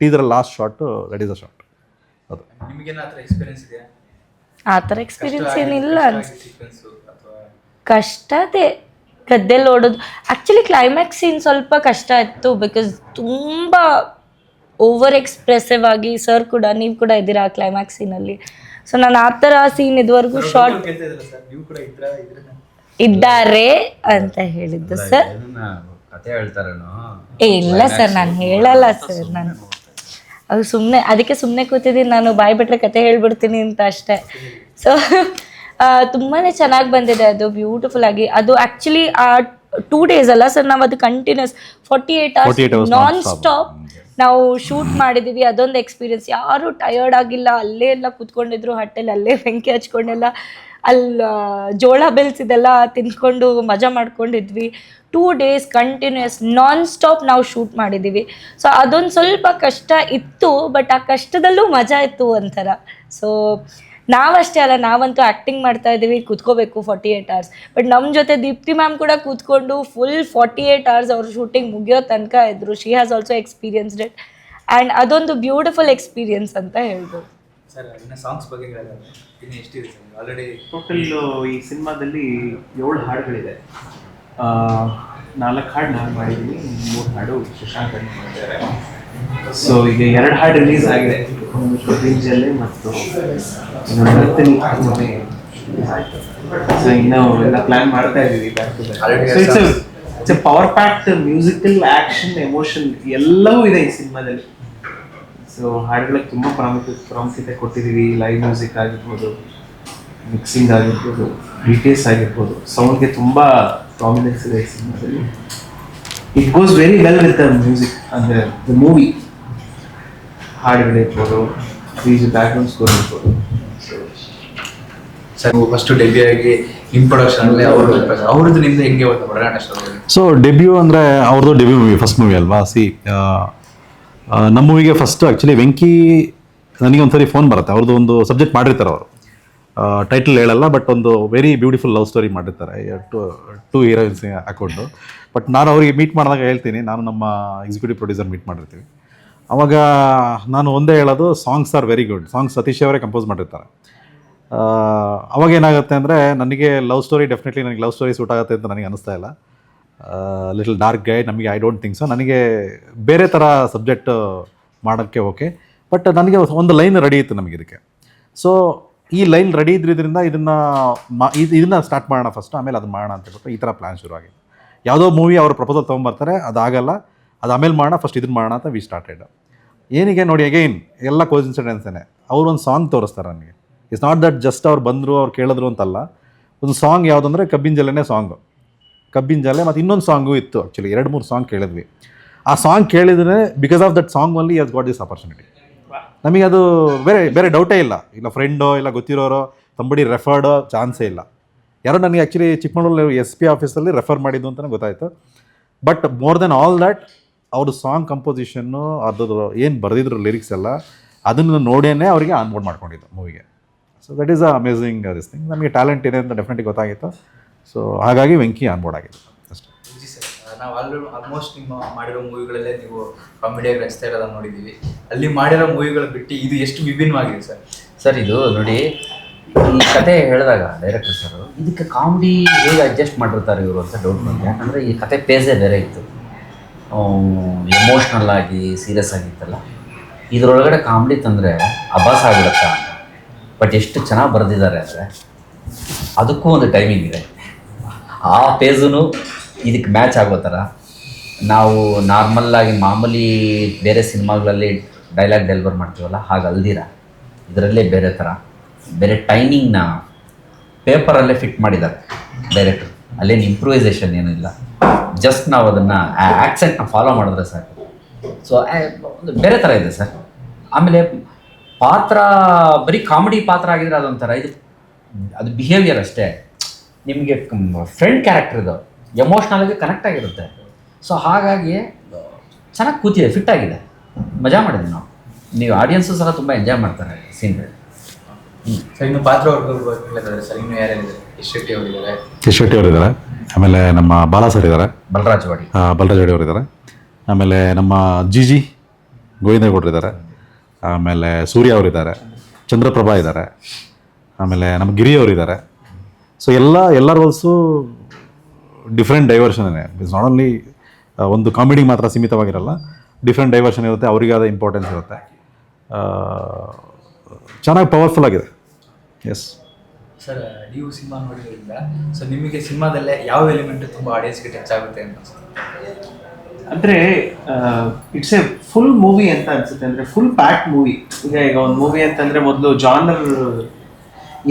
teaser last short, that is a short. ಅದು ನಿಮಗೇನು ಆ ಥರ ಎಕ್ಸ್ಪೀರಿಯನ್ಸ್ ಇದೆಯಾ? ಆ ಥರ ಎಕ್ಸ್ಪೀರಿಯನ್ಸ್ ಏನಿಲ್ಲ ಕಷ್ಟದೇ ಗದ್ದೆಲ್ಲಿ ಓಡೋದು. ಆ್ಯಕ್ಚುಲಿ ಕ್ಲೈಮ್ಯಾಕ್ಸ್ ಸೀನ್ ಸ್ವಲ್ಪ ಕಷ್ಟ ಇತ್ತು, ಬಿಕಾಸ್ ತುಂಬ ಓವರ್ ಎಕ್ಸ್ಪ್ರೆಸಿವ್ ಆಗಿ ಸರ್ ಕೂಡ, ನೀವು ಕೂಡ ಇದ್ದೀರಾ ಆ ಕ್ಲೈಮ್ಯಾಕ್ಸ್ ಸೀನಲ್ಲಿ. ಸೊ ನಾನು ಆ ಥರ ಸೀನ್ ಇದುವರೆಗೂ ಶಾರ್ಟ್ ಇದ್ದಾರೆ ಅಂತ ಹೇಳಿದ್ದು ಸರ್. ಕತೆ ಹೇಳ್ತಾರೇನೋ? ಇಲ್ಲ ಸರ್, ನಾನು ಹೇಳಲ್ಲ ಸರ್. ನಾನು ಅದು ಅದಕ್ಕೆ ಸುಮ್ಮನೆ ಕೂತಿದ್ದೀನಿ, ನಾನು ಬಾಯಿ ಬಿಟ್ಟರೆ ಕತೆ ಹೇಳ್ಬಿಡ್ತೀನಿ ಅಂತ ಅಷ್ಟೇ. ಸೊ ತುಂಬಾ ಚೆನ್ನಾಗಿ ಬಂದಿದೆ ಅದು, ಬ್ಯೂಟಿಫುಲ್ ಆಗಿ. ಅದು ಆ್ಯಕ್ಚುಲಿ ಆ 2 days ಅಲ್ಲ ಸರ್, ನಾವು ಅದು ಕಂಟಿನ್ಯೂಸ್ 48 hours ನಾನ್ ಸ್ಟಾಪ್ ನಾವು ಶೂಟ್ ಮಾಡಿದ್ದೀವಿ. ಅದೊಂದು ಎಕ್ಸ್ಪೀರಿಯನ್ಸ್. ಯಾರೂ ಟಯರ್ಡ್ ಆಗಿಲ್ಲ, ಅಲ್ಲೇ ಎಲ್ಲ ಕೂತ್ಕೊಂಡಿದ್ರು ಹಟ್ಟೆಲ್ಲಿ, ಅಲ್ಲೇ ಬೆಂಕಿ ಹಚ್ಕೊಂಡೆಲ್ಲ ಅಲ್ಲಿ ಜೋಳ ಬೆಲ್ಸ್ ಇದೆಲ್ಲ ತಿನ್ಕೊಂಡು ಮಜಾ ಮಾಡ್ಕೊಂಡಿದ್ವಿ. 2 days ಕಂಟಿನ್ಯೂಸ್ ನಾನ್ ಸ್ಟಾಪ್ ನಾವು ಶೂಟ್ ಮಾಡಿದ್ದೀವಿ. ಸೊ ಅದೊಂದು ಸ್ವಲ್ಪ ಕಷ್ಟ ಇತ್ತು, ಬಟ್ ಆ ಕಷ್ಟದಲ್ಲೂ ಮಜಾ ಇತ್ತು ಒಂಥರ. ಸೊ ನಾವಷ್ಟೇ ಅಲ್ಲ, ನಾವಂತೂ ಆ್ಯಕ್ಟಿಂಗ್ ಮಾಡ್ತಾ ಇದ್ದೀವಿ, ಕೂತ್ಕೋಬೇಕು 48 hours. ಬಟ್ ನಮ್ಮ ಜೊತೆ ದೀಪ್ತಿ ಮ್ಯಾಮ್ ಕೂಡ ಕೂತ್ಕೊಂಡು ಫುಲ್ 48 hours ಅವ್ರ ಶೂಟಿಂಗ್ ಮುಗಿಯೋ ತನಕ ಇದ್ರು. She has also experienced it, and ಅದೊಂದು ಬ್ಯೂಟಿಫುಲ್ ಎಕ್ಸ್ಪೀರಿಯನ್ಸ್ ಅಂತ ಹೇಳ್ಬೋದು. ಸರ್ ಇನ್ನು ಸಾಂಗ್ಸ್ ಬಗ್ಗೆ ಇನ್ನು ಎಷ್ಟಿದೆ ಸರ್? ಆಲ್ರೆಡಿ ಟೋಟಲ್ ಈ ಸಿನಿಮಾದಲ್ಲಿ 7 ಹಾಡುಗಳಿದೆ. 4 ಹಾಡು ನಾನು ಮಾಡಿದ್ದೀನಿ, 3 ಹಾಡು ಶಶಾಂಕ್ ಅಣ್ಣ ಮಾಡಿದ್ದಾರೆ. ಸೊ ಈಗ 2 ಹಾಡು ರಿಲೀಸ್ ಆಗಿದೆ, ಒಂದು ಕಬ್ಬಿಂಜಲ್ಲಿ ಮತ್ತು ಮೊನ್ನೆ ಆಯಿತು. ಸೊ ಇನ್ನೂ ಎಲ್ಲ ಪ್ಲ್ಯಾನ್ ಮಾಡ್ತಾ ಇದ್ದೀವಿ back to back. So it's a power packed musical action emotion ಎಲ್ಲವೂ ಇದೆ ಈ ಸಿನಿಮಾದಲ್ಲಿ. ಸೊ ಹಾಡುಗಳಿಗೆ ತುಂಬ ಪ್ರಾಮುಖ್ಯತೆ ಕೊಟ್ಟಿದ್ದೀವಿ. ಲೈವ್ ಮ್ಯೂಸಿಕ್ ಆಗಿರ್ಬೋದು, ಮಿಕ್ಸಿಂಗ್ ಆಗಿರ್ಬೋದು, BTS ಆಗಿರ್ಬೋದು, ಸೌಂಡ್ಗೆ ತುಂಬ ಪ್ರಾಮಿನೆನ್ಸ್ ಇದೆ ಈ ಸಿನಿಮಾದಲ್ಲಿ. It goes very well with the music ಅಂದರೆ ದ ಮೂವಿ. ಹಾಡುಗಳಿರ್ಬೋದು, ಬ್ಯಾಕ್ಗ್ರೌಂಡ್ ಸ್ಕೋರ್ ಇರ್ಬೋದು. ಸರ್ ಫಸ್ಟ್ ಡೆಬ್ಯೂ ಆಗಿ ನಿಮ್ಮ ಪ್ರೊಡಕ್ಷನಲ್ಲಿ ಅವ್ರದ್ದು ನಿಮ್ದು ಹೆಂಗೆ ಹೋಯ್ತು ಒಡನಾಟ ಸ್ಟೋರಿ? ಸೊ ಡೆಬ್ಯೂ ಅಂದರೆ ಅವ್ರದ್ದು ಡೆಬ್ಯೂ ಮೂವಿ, ಫಸ್ಟ್ ಮೂವಿ ಅಲ್ವಾ. ನಮ್ಮ ಮೂವಿಗೆ ಫಸ್ಟ್ ಆ್ಯಕ್ಚುಲಿ ವೆಂಕಿ ನನಗೆ ಒಂದ್ಸರಿ ಫೋನ್ ಬರುತ್ತೆ. ಅವ್ರದ್ದು ಒಂದು ಸಬ್ಜೆಕ್ಟ್ ಮಾಡಿರ್ತಾರೆ ಅವರು, ಟೈಟಲ್ ಹೇಳಲ್ಲ, ಬಟ್ ಒಂದು ವೆರಿ ಬ್ಯೂಟಿಫುಲ್ ಲವ್ ಸ್ಟೋರಿ ಮಾಡಿರ್ತಾರೆ, 2 ಹೀರೋಯಿನ್ಸ್ ಹಾಕ್ಕೊಂಡು. ಬಟ್ ನಾನು ಅವರಿಗೆ ಮೀಟ್ ಮಾಡಿದಾಗ ಹೇಳ್ತೀನಿ, ನಾನು ನಮ್ಮ ಎಕ್ಸಿಕ್ಯೂಟಿವ್ ಪ್ರೊಡ್ಯೂಸರ್ ಮೀಟ್ ಮಾಡಿರ್ತೀವಿ. ಆವಾಗ ನಾನು ಒಂದೇ ಹೇಳೋದು, songs are very good. Songs Satish ಅವರೇ ಕಂಪೋಸ್ ಮಾಡಿರ್ತಾರೆ. ಅವಾಗ ಏನಾಗುತ್ತೆ ಅಂದರೆ, ನನಗೆ ಲವ್ ಸ್ಟೋರಿ ಡೆಫಿನೆಟ್ಲಿ ನನಗೆ ಲವ್ ಸ್ಟೋರಿ ಸೂಟ್ ಆಗುತ್ತೆ ಅಂತ ನನಗೆ ಅನ್ನಿಸ್ತಾ ಇಲ್ಲ. ಲಿಟಲ್ ಡಾರ್ಕ್ ಗೈ ನಮಗೆ ಐ ಡೋಂಟ್ ಥಿಂಕ್ ಸೊ. ನನಗೆ ಬೇರೆ ಥರ ಸಬ್ಜೆಕ್ಟ್ ಮಾಡೋಕ್ಕೆ ಓಕೆ. ಬಟ್ ನನಗೆ ಒಂದು ಲೈನ್ ರೆಡಿ ಇತ್ತು ನಮಗೆ ಇದಕ್ಕೆ. ಸೊ ಈ ಲೈನ್ ರೆಡಿ ಇದ್ರಿಂದ ಇದನ್ನು ಸ್ಟಾರ್ಟ್ ಮಾಡೋಣ ಫಸ್ಟ್, ಆಮೇಲೆ ಅದು ಮಾಡೋಣ ಅಂತ ಹೇಳ್ಬಿಟ್ಟು ಈ ಥರ ಪ್ಲ್ಯಾನ್ ಶುರುವಾಗಿದೆ. ಯಾವುದೋ ಮೂವಿ ಅವ್ರ ಪ್ರಪೋಸಲ್ ತೊಗೊಂಬರ್ತಾರೆ, ಅದಾಗಲ್ಲ, ಅದು ಆಮೇಲೆ ಮಾಡೋಣ, ಫಸ್ಟ್ ಇದನ್ನು ಮಾಡೋಣ ಅಂತ ವಿ ಸ್ಟಾರ್ಟೆಡ್. ಏನಿಗೆ ನೋಡಿ, ಅಗೈನ್ ಎಲ್ಲ ಕೋಇನ್ಸಿಡೆನ್ಸೇ. ಅವ್ರು ಒಂದು ಸಾಂಗ್ ತೋರಿಸ್ತಾರೆ ನನಗೆ. ಇಟ್ಸ್ ನಾಟ್ ದಟ್ ಜಸ್ಟ್ ಅವ್ರು ಬಂದರು ಅವ್ರು ಕೇಳಿದ್ರು ಅಂತಲ್ಲ. ಒಂದು ಸಾಂಗ್ ಯಾವುದಂದರೆ ಕಬ್ಬಿಂಜಲ್ಲೇ ಸಾಂಗು, ಕಬ್ಬಿಂಜಲ್ಲೆ. ಮತ್ತು ಇನ್ನೊಂದು ಸಾಂಗು ಇತ್ತು, ಆ್ಯಕ್ಚುಲಿ 2-3 ಸಾಂಗ್ ಕೇಳಿದ್ವಿ. ಆ ಸಾಂಗ್ ಕೇಳಿದ್ರೆ because of that song only has got this opportunity. ನಮಗೆ ಅದು ಬೇರೆ ಡೌಟೇ ಇಲ್ಲ ಫ್ರೆಂಡೋ ಇಲ್ಲ ಗೊತ್ತಿರೋರೋ ತಂಬಡಿ ರೆಫರ್ಡೋ ಚಾನ್ಸೇ ಇಲ್ಲ. ಯಾರೋ ನನಗೆ ಆ್ಯಕ್ಚುಲಿ ಚಿಕ್ಕಮಗಳೂರಲ್ಲಿ SP ಆಫೀಸಲ್ಲಿ ರೆಫರ್ ಮಾಡಿದ್ದು ಅಂತಲೇ ಗೊತ್ತಾಯಿತು. But more than all that ಅವ್ರ ಸಾಂಗ್ ಕಂಪೋಸಿಷನ್ನು ಅದ್ರ ಏನು ಬರೆದಿದ್ರು ಲಿರಿಕ್ಸ್ ಎಲ್ಲ ಅದನ್ನು ನೋಡೇನೆ ಅವರಿಗೆ ಆನ್ಬೋರ್ಡ್ ಮಾಡ್ಕೊಂಡಿದ್ದು ಮೂವಿಗೆ. So that is a amazing this thing. ನಮಗೆ ಟ್ಯಾಲೆಂಟ್ ಇದೆ ಅಂತ ಡೆಫಿನೆಟ್ಲಿ ಗೊತ್ತಾಗಿತ್ತು. ಸೊ ಹಾಗಾಗಿ ವೆಂಕಿ ಆನ್ಬೋರ್ಡ್ ಆಗಿತ್ತು ಅಷ್ಟೇ. ಜಿ ಸರ್, ನಾವು ಆಲ್ಮೋಸ್ಟ್ ನಿಮ್ಮ ಮಾಡಿರೋ ಮೂವಿಗಳಲ್ಲೇ ನೀವು ಕಾಮಿಡಿಯಾಗಿ ರಚಿಸ್ತಾ ಇರೋದನ್ನ ನೋಡಿದ್ದೀವಿ. ಅಲ್ಲಿ ಮಾಡಿರೋ ಮೂವಿಗಳು ಬಿಟ್ಟು ಇದು ಎಷ್ಟು ವಿಭಿನ್ನವಾಗಿದೆ ಸರ್. ಸರ್ ಇದು ನೋಡಿ, ಈ ಕತೆ ಹೇಳಿದಾಗ ಡೈರೆಕ್ಟರ್ ಸರ್ ಇದಕ್ಕೆ ಕಾಮಿಡಿ ಹೇಗೆ ಅಡ್ಜಸ್ಟ್ ಮಾಡಿರ್ತಾರೆ ಇವರು ಅಂತ ಡೌಟ್ ಬಂತು. ಯಾಕಂದರೆ ಈ ಕತೆ ಪೇಸೇ ಬೇರೆ ಇತ್ತು, ಎಮೋಷ್ನಲ್ ಆಗಿ ಸೀರಿಯಸ್ ಆಗಿತ್ತಲ್ಲ. ಇದರೊಳಗಡೆ ಕಾಮಿಡಿ ತಂದರೆ ಅಭಾಸ ಆಗಿರುತ್ತಾ ಅಂತ. ಬಟ್ ಎಷ್ಟು ಚೆನ್ನಾಗಿ ಬರೆದಿದ್ದಾರೆ ಅಂದರೆ ಅದಕ್ಕೂ ಒಂದು ಟೈಮಿಂಗ್ ಇದೆ. ಆ ಪೇಜೂ ಇದಕ್ಕೆ ಮ್ಯಾಚ್ ಆಗೋ ಥರ ನಾವು ನಾರ್ಮಲ್ಲಾಗಿ ಮಾಮೂಲಿ ಬೇರೆ ಸಿನಿಮಾಗಳಲ್ಲಿ ಡೈಲಾಗ್ ಡೆಲಿವರ್ ಮಾಡ್ತೀವಲ್ಲ ಹಾಗಲ್ದಿರ ಇದರಲ್ಲೇ ಬೇರೆ ಥರ ಬೇರೆ ಟೈಮಿಂಗ್ನ ಪೇಪರಲ್ಲೇ ಫಿಟ್ ಮಾಡಿದ್ದಾರೆ ಡೈರೆಕ್ಟ್ರು. ಅಲ್ಲೇನು ಇಂಪ್ರೂವೈಸೇಷನ್ ಏನಿಲ್ಲ, ಜಸ್ಟ್ ನಾವು ಅದನ್ನು ಆ್ಯಕ್ಸೆಂಟ್ನ ಫಾಲೋ ಮಾಡಿದ್ರೆ ಸಾಕು. ಸೊ ಒಂದು ಬೇರೆ ಥರ ಇದೆ ಸರ್. ಆಮೇಲೆ ಪಾತ್ರ ಬರೀ ಕಾಮಿಡಿ ಪಾತ್ರ ಆಗಿದ್ರೆ ಅದೊಂಥರ, ಅದು ಬಿಹೇವಿಯರ್ ಅಷ್ಟೇ. ನಿಮಗೆ ಫ್ರೆಂಡ್ ಕ್ಯಾರೆಕ್ಟರ್ ಇದು ಎಮೋಷ್ನಲಾಗಿ ಕನೆಕ್ಟ್ ಆಗಿರುತ್ತೆ. ಸೊ ಹಾಗಾಗಿ ಚೆನ್ನಾಗಿ ಕೂತಿದೆ, ಫಿಟ್ ಆಗಿದೆ, ಮಜಾ ಮಾಡಿದ್ವಿ ನಾವು. ನೀವು ಆಡಿಯನ್ಸು ಸಹ ತುಂಬ ಎಂಜಾಯ್ ಮಾಡ್ತಾರೆ ಸೀನ್ಗಳು. ಸರ್ ಇನ್ನು ಪಾತ್ರ ಹೇಳಿದ್ದಾರೆ ಸರ್, ಇನ್ನು ಯಾರ್ಯಾರಿದ್ದಾರೆ? ಯಶ್ ಶೆಟ್ಟಿ ಅವರಿದ್ದಾರೆ, ಯಶ್ ಶೆಟ್ಟಿ ಅವರಿದ್ದಾರೆ, ಆಮೇಲೆ ನಮ್ಮ ಬಾಲಾ ಸರ್ ಇದ್ದಾರೆ, ಬಲರಾಜ್ ವಾಡಿ ಅವರಿದ್ದಾರೆ, ಆಮೇಲೆ ನಮ್ಮ ಜಿ ಗೋವಿಂದೇಗೌಡರು ಇದ್ದಾರೆ, ಆಮೇಲೆ ಸೂರ್ಯ ಅವರಿದ್ದಾರೆ, ಚಂದ್ರಪ್ರಭಾ ಇದ್ದಾರೆ, ಆಮೇಲೆ ನಮ್ಮ ಗಿರಿ ಅವರಿದ್ದಾರೆ. ಸೊ ಎಲ್ಲ ರೋಲ್ಸು ಡಿಫ್ರೆಂಟ್ ಡೈವರ್ಷನ್ನೇ. ಇಟ್ಸ್ ನಾಟ್ ಓನ್ಲಿ ಒಂದು ಕಾಮಿಡಿ ಮಾತ್ರ ಸೀಮಿತವಾಗಿರಲ್ಲ, ಡಿಫ್ರೆಂಟ್ ಡೈವರ್ಷನ್ ಇರುತ್ತೆ, ಅವರಿಗಾದ ಇಂಪಾರ್ಟೆನ್ಸ್ ಇರುತ್ತೆ. ಚೆನ್ನಾಗಿ ಪವರ್ಫುಲ್ ಆಗಿದೆ. ಎಸ್ ಸರ್, ನೀವು ಸಿನಿಮಾ ನೋಡಿದ್ರಿಂದ ಸೊ ನಿಮಗೆ ಸಿನಿಮಾದಲ್ಲೇ ಯಾವ ಎಲಿಮೆಂಟ್ ತುಂಬ ಆಡಿಯನ್ಸ್ಗೆ ಟಚ್ ಆಗುತ್ತೆ ಅಂತ? ಅಂದರೆ ಇಟ್ಸ್ ಎ ಫುಲ್ ಮೂವಿ ಅಂತ ಅನ್ಸುತ್ತೆ. ಅಂದರೆ ಫುಲ್ ಪ್ಯಾಕ್ ಮೂವಿ. ಈಗ ಒಂದು ಮೂವಿ ಅಂತಂದರೆ ಮೊದಲು ಜಾನರ್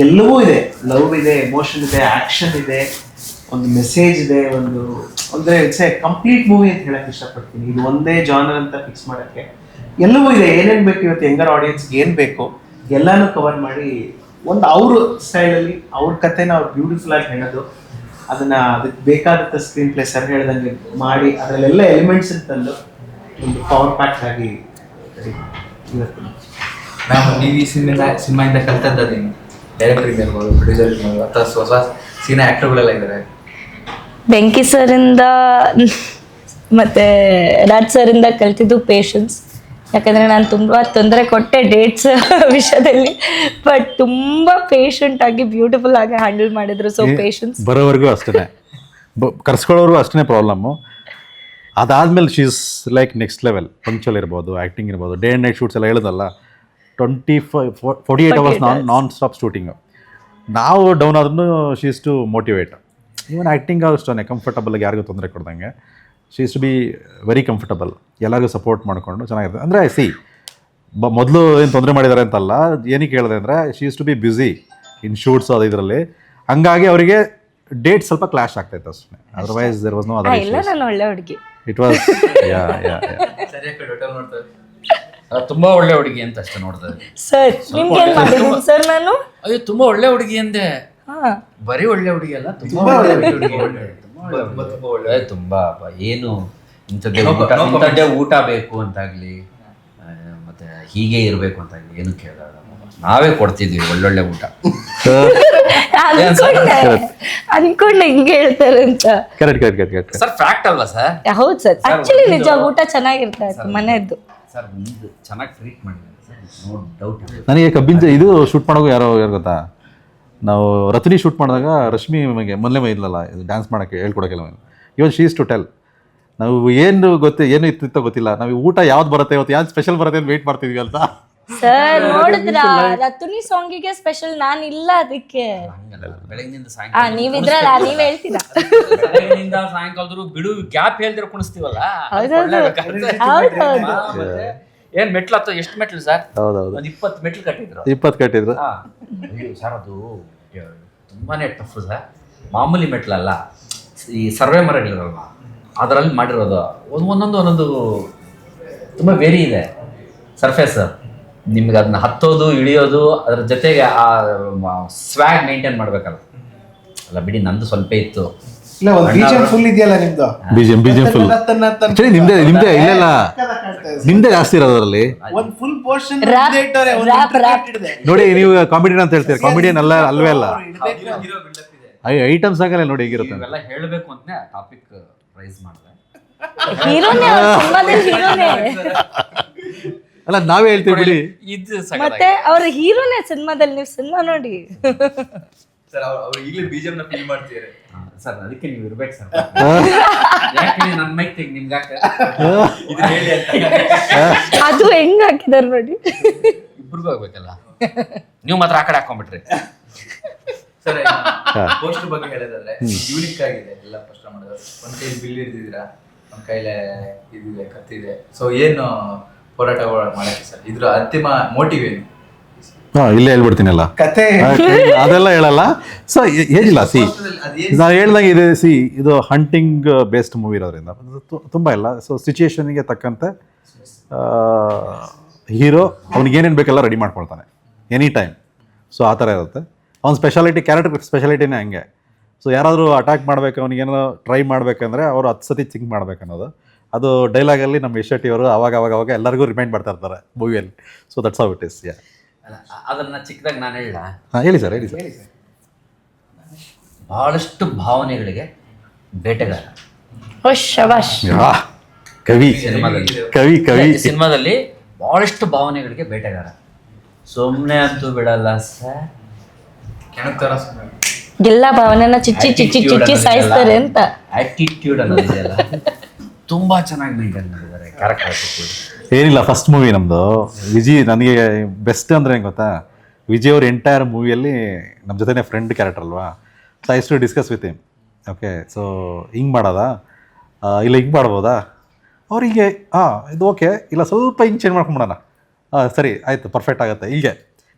ಎಲ್ಲವೂ ಇದೆ, ಲವ್ ಇದೆ, ಎಮೋಷನ್ ಇದೆ, ಆ್ಯಕ್ಷನ್ ಇದೆ, ಒಂದು ಮೆಸೇಜ್ ಇದೆ, ಅಂದರೆ ಇಟ್ಸ್ ಎ ಕಂಪ್ಲೀಟ್ ಮೂವಿ ಅಂತ ಹೇಳಕ್ಕೆ ಇಷ್ಟಪಡ್ತೀನಿ. ಇದು ಒಂದೇ ಜಾನರ್ ಅಂತ ಫಿಕ್ಸ್ ಮಾಡೋಕ್ಕೆ ಎಲ್ಲವೂ ಇದೆ. ಏನೇನು ಬೇಕು ಇವತ್ತು ಯಂಗರ್ ಆಡಿಯನ್ಸ್ಗೆ ಏನು ಬೇಕು ಎಲ್ಲನೂ ಕವರ್ ಮಾಡಿ ಒಂದು ಅವ್ರ ಸ್ಟೈಲಲ್ಲಿ ಅವ್ರ ಕಥೆನ ಅವ್ರು ಬ್ಯೂಟಿಫುಲ್ ಆಗಿ ಹೇಳೋದು, ಅದಕ್ಕೆ ಬೇಕಾದಂಥ ಸ್ಕ್ರೀನ್ ಪ್ಲೇ ಸರ್ ಹೇಳ್ದಂಗೆ ಮಾಡಿ ಅದರಲ್ಲೆಲ್ಲ ಎಲಿಮೆಂಟ್ಸ್ ತಂದು ಒಂದು ಪವರ್ ಪ್ಯಾಕ್ ಆಗಿ ಇವತ್ತು ನೀವು ಈ ಸಿನಿಮಾಯಿಂದ ಕಲ್ತದ್ದೇನು? ಡೈರೆಕ್ಟರ್ ಇರ್ಬೋದು, ಪ್ರೊಡ್ಯೂಸರ್ ಇರ್ಬೋದು, ಅಥವಾ ಹೊಸ ಸಿನಿಮಾ ಆ್ಯಕ್ಟರ್ಗಳೆಲ್ಲ ಇದ್ದಾರೆ. ಬೆಂಕಿ ಸರಿಂದ ಮತ್ತು ರಾಜ್ ಸರಿಂದ ಕಲ್ತಿದ್ದು ಪೇಷನ್ಸ್. ಯಾಕಂದರೆ ನಾನು ತುಂಬ ತೊಂದರೆ ಕೊಟ್ಟೆ ಡೇಟ್ಸ್ ವಿಷಯದಲ್ಲಿ, ಬಟ್ ತುಂಬ ಪೇಷಂಟಾಗಿ ಬ್ಯೂಟಿಫುಲ್ ಆಗಿ ಹ್ಯಾಂಡಲ್ ಮಾಡಿದ್ರು. ಸೊ ಪೇಷನ್ಸ್ ಬರೋವರೆಗೂ ಅಷ್ಟೇ, ಕರ್ಸ್ಕೊಳ್ಳೋರ್ಗೂ ಅಷ್ಟೇ ಪ್ರಾಬ್ಲಮ್ಮು. ಅದಾದಮೇಲೆ she's like next level. Punctual ಇರ್ಬೋದು, ಆ್ಯಕ್ಟಿಂಗ್ ಇರ್ಬೋದು, ಡೇ ಆ್ಯಂಡ್ ನೈಟ್ ಶೂಟ್ಸ್ ಎಲ್ಲ ಹೇಳಿದಲ್ಲ, 48 hours ನಾನ್ ಸ್ಟಾಪ್ ಶೂಟಿಂಗು. ನಾವು ಡೌನ್ ಆದ್ರೂ she's to motivate. Even acting ಅಷ್ಟೇ ಕಂಫರ್ಟಬಲ್, ಯಾರಿಗೂ ತೊಂದರೆ ಕೊಡ್ದಂಗೆ she's to be very comfortable, ಎಲ್ಲರಿಗೂ ಸಪೋರ್ಟ್ ಮಾಡಿಕೊಂಡು ಚೆನ್ನಾಗಿರ್ತದೆ. ಅಂದರೆ ಮೊದಲು ಏನು ತೊಂದರೆ ಮಾಡಿದ್ದಾರೆ ಅಂತಲ್ಲ, ಏನಕ್ಕೆ ಹೇಳಿದೆ ಅಂದರೆ she's to be busy in shoots ಅದು ಇದರಲ್ಲಿ. ಹಂಗಾಗಿ ಅವರಿಗೆ ಡೇಟ್ ಸ್ವಲ್ಪ ಕ್ಲಾಶ್ ಆಗ್ತಾಯಿತ್ತು ಅಷ್ಟೇ. Otherwise there was no other ಇಲ್ಲ, ನಾನು ಒಳ್ಳೆ ಹುಡುಗಿ. ಇಟ್ ವಾಸ್ ಸರಿಯಾಗಿ ಹೋಟೆಲ್ ನೋಡ್ತಾರೆ. ತುಂಬಾ ಒಳ್ಳೆ ಹುಡುಗಿ ಅಂತ ಅಷ್ಟೇ ನೋಡ್ತಾರೆ ಸರ್ ನಿಮ್ಗೆ ಏನು ಮಾಡಿದ್ದೀನಿ ಸರ್ ನಾನು? ಅಯ್ಯೋ ತುಂಬಾ ಒಳ್ಳೆ ಹುಡುಗಿ ಅಂದೆ. ಹಾಂ, ಬರೀ ಒಳ್ಳೆ ಹುಡುಗಿ ಅಲ್ಲ, ತುಂಬಾ ಒಳ್ಳೆ ಹುಡುಗಿ. ತುಂಬಾ ಏನು ಇಂಥದ್ದೇ ಊಟ ಬೇಕು ಅಂತಾಗ್ಲಿ, ಮತ್ತೆ ಹೀಗೆ ಇರಬೇಕು ಅಂತಾಗ್ಲಿ ಏನು ಕೇಳಲ್ಲ. ನಾವೇ ಕೊಡ್ತಿದ್ವಿ ಒಳ್ಳೊಳ್ಳೆ ಊಟ. ಅನ್ಕೊಂಡೆ ಹಿಂಗೆ ಹೇಳ್ತಾರೆ ಅಂತ. ಕರೆಕ್ಟ್ ಸರ್ ಫ್ಯಾಕ್ಟ್ ಅಲ್ವಾ ಸರ್? ಹೌದು ಸರ್, ಆಕ್ಚುಲಿ ನಿಜ ಊಟ ಚೆನ್ನಾಗಿರ್ತಾ ಇತ್ತು ಮನೆಯದ್ದು. ಸರ್ ಒಂದು ಚೆನ್ನಾಗಿ ಟ್ರೀಟ್ ಮಾಡಿದ್ದಾರೆ ಸರ್, ನೋ ಡೌಟ್. ನನಗೆ ಕಬ್ಬಿನ ಇದು ಶೂಟ್ ಮಾಡೋದು ಯಾರು ಗೊತ್ತಾ, ನಾವು ರತ್ನಿ ಶೂಟ್ ಮಾಡಿದಾಗ ರಶ್ಮಿ ಮೊದಲೇ ಇಲ್ಲಲ್ಲ ಡ್ಯಾನ್ಸ್ ಮಾಡೋಕ್ಕೆ ಹೇಳ್ಕೊಡೋಕ್ಕೆಲ್ಲ. ಇವನ್ ಶೀಸ್ ಟು ಟೆಲ್, ನಾವು ಏನು ಏನು ಇತ್ತಿತ್ತೋ ಗೊತ್ತಿಲ್ಲ, ನಾವು ಊಟ ಯಾವ್ದು ಬರುತ್ತೆ ಇವತ್ತು, ಯಾವ್ದು ಸ್ಪೆಷಲ್ ಬರುತ್ತೆ ಅಂತ ವೆಯ್ಟ್ ಮಾಡ್ತಿದ್ವಿ ಅಂತ. ಸರ್ ನೋಡಿದ್ರ ರತುನಿ ಸಾಂಗಿಗೆ ಸ್ಪೆಷಲ್ ನಾನು ಇಲ್ಲ ಅದಕ್ಕೆ. ಬೆಳಗಿನಿಂದ ಸಾಯಂಕಾಲ ನೀವಿದ್ರಲ್ಲ, ನೀವ್ ಹೇಳ್ತೀರಾ. ಬೆಳಗಿನಿಂದ ಸಾಯಂಕಾಲದ್ರು ಬಿಡು ಗ್ಯಾಪ್ ಹೇಳ್ದಿರ ಕುಣಿಸ್ತೀವಲ್ಲ. ಏನ್ ಮೆಟ್ಲು ಹತ್ತು, ಎಷ್ಟು ಮೆಟ್ಲು ಸರ್? ಹೌದೌದು, ಒಂದು 20 ಮೆಟ್ಲು ಕಟ್ಟಿದ್ರು. 20 ಕಟ್ಟಿದ್ರು ಸರ್. ಅದು ತುಂಬಾನೇ ಟಫ್ ಸರ್, ಮಾಮೂಲಿ ಮೆಟ್ಲಲ್ಲ. ಈ ಸರ್ವೆ ಮರಗಳಿರಲ್ವ ಅದರಲ್ಲಿ ಮಾಡಿರೋದು, ಒಂದೊಂದು ತುಂಬ ವೇರಿ ಇದೆ ಸರ್ಫೇಸ್. ನಿಮ್ಗೆ ಅದನ್ನ ಹತ್ತೋದು ಇಳಿಯೋದು, ಅದ್ರ ಜೊತೆಗೆ ಆ ಸ್ವ್ಯಾಗ್ ಮೇಂಟೈನ್ ಮಾಡ್ಬೇಕಲ್ಲ. ಅಲ್ಲ ಬಿಡಿ, ನಂದು ಸ್ವಲ್ಪ ಇತ್ತು, ಇಲ್ಲ ಒಂದು ಬೀಜ ಫುಲ್ ಇದೆಯಲ್ಲ ನಿಮ್ದು. BGM ಫುಲ್ ಆಕ್ಚುಲಿ ನಿಮ್ದೇ ಇಲ್ಲೆಲ್ಲ ನಿಮ್ದೇ ಜಾಸ್ತಿ ಇರೋದು ಅದರಲ್ಲಿ. ಒಂದು ಫುಲ್ ಪೋರ್ಷನ್ Rap. ನೋಡಿ ನೀವು ಕಾಮಿಡಿಯನ್ ಅಂತ ಹೇಳ್ತೀರಿ, ಕಾಮಿಡಿಯನ್ ಅಲ್ವೇ ಅಲ್ಲ, ಐಟಮ್ಸ್ ಆಗಲ್ಲ ನೋಡಿ ಹೇಗಿರುತ್ತೆ. ಇವೆಲ್ಲ ಹೇಳಬೇಕು ಅಂತ ಟಾಪಿಕ್ ರೈಸ್ ಮಾಡಿದೆ. ಹೀರೋನೇ ಸಿನಿಮಾದಲ್ಲಿ ಹೀರೋನೇ, ಅಲ್ಲ ನಾವೇ ಹೇಳ್ತೀವಿ ಬಿಡಿ. ಇದು ಮತ್ತೆ ಅವ್ರ ಹೀರೋನೇ ಸಿನಿಮಾದಲ್ಲಿ. ನೀವು ಸಿನಿಮಾ ನೋಡಿ. ಸರ್ ಅವ್ರು ಈಗಲೇ BGM ನ ಫೀಲ್ ಮಾಡ್ತಿದ್ದಾರೆ ಸರ್, ಅದಕ್ಕೆ ನೀವು ಇರ್ಬೇಕು ಸರ್. ಯಾಕೆ ನನ್ನ ಮೈಕ್ ತೆಗಿ ನಿಮ್ಗೆ ಇದನ್ನ ಹೇಳಿ ಅಂತ. ಅದು ಹೆಂಗ್ ಹಾಕಿದಾರೆ ನೋಡಿ. ಇಬ್ರಿಗೂ ಆಗ್ಬೇಕಲ್ಲ, ನೀವು ಮಾತ್ರ ಆ ಕಡೆ ಹಾಕೊಂಡ್ಬಿಟ್ರಿ. ಸರ್ ಪೋಸ್ಟರ್ ಬಗ್ಗೆ ಹೇಳೋದಾದ್ರೆ ಯೂನಿಕ್ ಆಗಿದೆ ಎಲ್ಲ ಪೋಸ್ಟರ್ ಮಾಡೋದು. ಒಂದ್ ಕೈಲಿ ಬಿಲ್ ಹಿಡಿದಿದ್ದೀರಾ, ಒಂದ್ ಕೈಲೇ ಇದಿದೆ ಕತ್ತಿದೆ. ಸೊ ಏನು ಹೋರಾಟ ಮಾಡಕ್ಕೆ ಸರ್ ಇದ್ರ ಅಂತಿಮ ಮೋಟಿವ್ ಏನು? ಇಲ್ಲೇ ಹೇಳ್ಬಿಡ್ತೀನಲ್ಲ, ಕತೆ ಅದೆಲ್ಲ ಹೇಳಲ್ಲ. ಸೊ ಏನಿಲ್ಲ, ನಾನು ಹೇಳ್ದಂಗೆ ಇದೆ. ಇದು ಹಂಟಿಂಗ್ ಬೇಸ್ಡ್ ಮೂವಿ ಇರೋದ್ರಿಂದ ತುಂಬ ಇಲ್ಲ. ಸೊ ಸಿಚುಯೇಷನ್ಗೆ ತಕ್ಕಂತೆ ಹೀರೋ ಅವ್ನಿಗೆ ಏನೇನು ಬೇಕೆಲ್ಲ ರೆಡಿ ಮಾಡ್ಕೊಳ್ತಾನೆ ಎನಿ ಟೈಮ್. ಸೊ ಆ ಥರ ಇರುತ್ತೆ ಅವ್ನ ಸ್ಪೆಷಾಲಿಟಿ, ಕ್ಯಾರೆಕ್ಟರ್ ಸ್ಪೆಷಾಲಿಟಿನೇ ಹಂಗೆ. ಸೊ ಯಾರಾದರೂ ಅಟ್ಯಾಕ್ ಮಾಡಬೇಕು, ಅವ್ನಿಗೇನೋ ಟ್ರೈ ಮಾಡಬೇಕಂದ್ರೆ ಅವರು 10 ಸತಿ ಥಿಂಕ್ ಮಾಡ್ಬೇಕನ್ನೋದು ಅದು ಡೈಲಾಗಲ್ಲಿ ನಮ್ಮ ಯಶ್ ಶೆಟ್ಟಿ ಅವರು ಅವಾಗ ಎಲ್ಲರಿಗೂ ರಿಮೈಂಡ್ ಮಾಡ್ತಾ ಇರ್ತಾರೆ ಮೂವಿಯಲ್ಲಿ. So that's how it is. ಅದನ್ನ ಚಿಕ್ಕದಾಗ ನಾನು ಹೇಳ. ಹಾಂ ಹೇಳಿ ಸರ್, ಹೇಳಿ ಸರ್. ಬಹಳಷ್ಟು ಭಾವನೆಗಳಿಗೆ ಬೇಟೆಗಾರ ಓ ಶಬಾಷ್. ಕವಿ ಸಿನಿಮಾದಲ್ಲಿ ಬಹಳಷ್ಟು ಭಾವನೆಗಳಿಗೆ ಬೇಟೆಗಾರ. ಸುಮ್ಮನೆ ಅಂತೂ ಬಿಡಲ್ಲ ಸರ್. ಕೆಣಕ್ತಾರ ಎಲ್ಲ ಭಾವನೆನ ಚಿಚ್ಚಿ ಸಾಯಿಸ್ತಾರೆ ಅಂತ. ಆಟಿಟ್ಯೂಡ್ ಅನ್ನೋದಿದೆಯಲ್ಲ, ತುಂಬಾ ಚೆನ್ನಾಗಿ ಮೇಂಟೈನ್ ಮಾಡಿದ್ದಾರೆ ಕ್ಯಾರೆಕ್ಟರ್. ಏನಿಲ್ಲ, ಫಸ್ಟ್ ಮೂವಿ ನಮ್ಮದು ವಿಜಯ್. ನನಗೆ ಬೆಸ್ಟ್ ಅಂದರೆ ಹೆಂಗೆ ಗೊತ್ತಾ, ವಿಜಯ್ ಅವ್ರ ಎಂಟೈರ್ ಮೂವಿಯಲ್ಲಿ ನಮ್ಮ ಜೊತೆನೇ ಫ್ರೆಂಡ್ ಕ್ಯಾರೆಕ್ಟರ್ ಅಲ್ವಾ. So I to discuss with him. Okay, so ಹಿಂಗೆ ಮಾಡೋದಾ, ಇಲ್ಲ ಹಿಂಗೆ ಮಾಡ್ಬೋದಾ, ಅವರಿಗೆ ಇದು ಓಕೆ, ಇಲ್ಲ ಸ್ವಲ್ಪ ಹಿಂಗೆ ಚೇಂಜ್ ಮಾಡ್ಕೊಂಬಿಡೋಣ, ಸರಿ ಆಯಿತು ಪರ್ಫೆಕ್ಟ್ ಆಗುತ್ತೆ, ಹೀಗೆ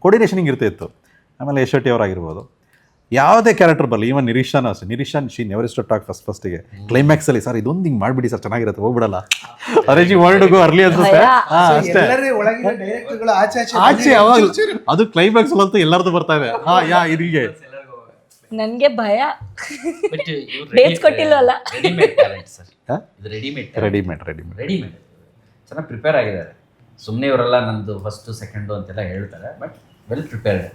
ಕೋರ್ಡಿನೇಷನ್ ಹಿಂಗೆ ಇರ್ತಿತ್ತು. ಆಮೇಲೆ ಯಶ್ ಶೆಟ್ಟಿ ಅವರಾಗಿರ್ಬೋದು, ಯಾವುದೇ ಕ್ಯಾರೆಕ್ಟರ್ ಬರಲಿ, ಈವನ್ ನಿರೀಶಾನು ಅಷ್ಟೇ. ನಿರೀಶಾನ್ ಶೀನ್ ಎವರೆಸ್ಟ್ ಟಾಕ್ ಫಸ್ಟಿಗೆ ಕ್ಲೈಮ್ಯಾಕ್ಸಲ್ಲಿ ಸರ್ ಇದೊಂದು ಹಿಂಗೆ ಮಾಡಿಬಿಡಿ ಸರ್, ಚೆನ್ನಾಗಿರುತ್ತೆ, ಹೋಗ್ಬಿಡಲ್ಲ ಅರೇಜಿ ವರ್ಡ್ಗೂ ಅರ್ಲಿ ಅನ್ಸುತ್ತೆ ಅಷ್ಟೇ. ಒಳಗಿನ ಡೈರೆಕ್ಟರ್ಗಳು ಆಚೆ ಯಾವಾಗ ಅದು ಕ್ಲೈಮ್ಯಾಕ್ಸ್ ಅಂತೂ ಎಲ್ಲರದು ಬರ್ತಾ ಇದೆ. ಇದೀಗೆ ನನ್ಗೆ ಭಯ. ಡೇಟ್ಸ್ ಕೊಟ್ಟಿಲ್ವಲ್ಲ. ರೆಡಿಮೇಡ್ ಟ್ಯಾಲೆಂಟ್ ಸರ್, ಇದು ರೆಡಿಮೇಡ್ ಚೆನ್ನಾಗಿ ಪ್ರಿಪೇರ್ ಆಗಿದ್ದಾರೆ. ಸುಮ್ಮನೆ ಇವರೆಲ್ಲ ನಂದು ಫಸ್ಟು ಸೆಕೆಂಡು ಅಂತೆಲ್ಲ ಹೇಳ್ತಾರೆ, ಬಟ್ ವೆಲ್ ಪ್ರಿಪೇರ್ಡ್.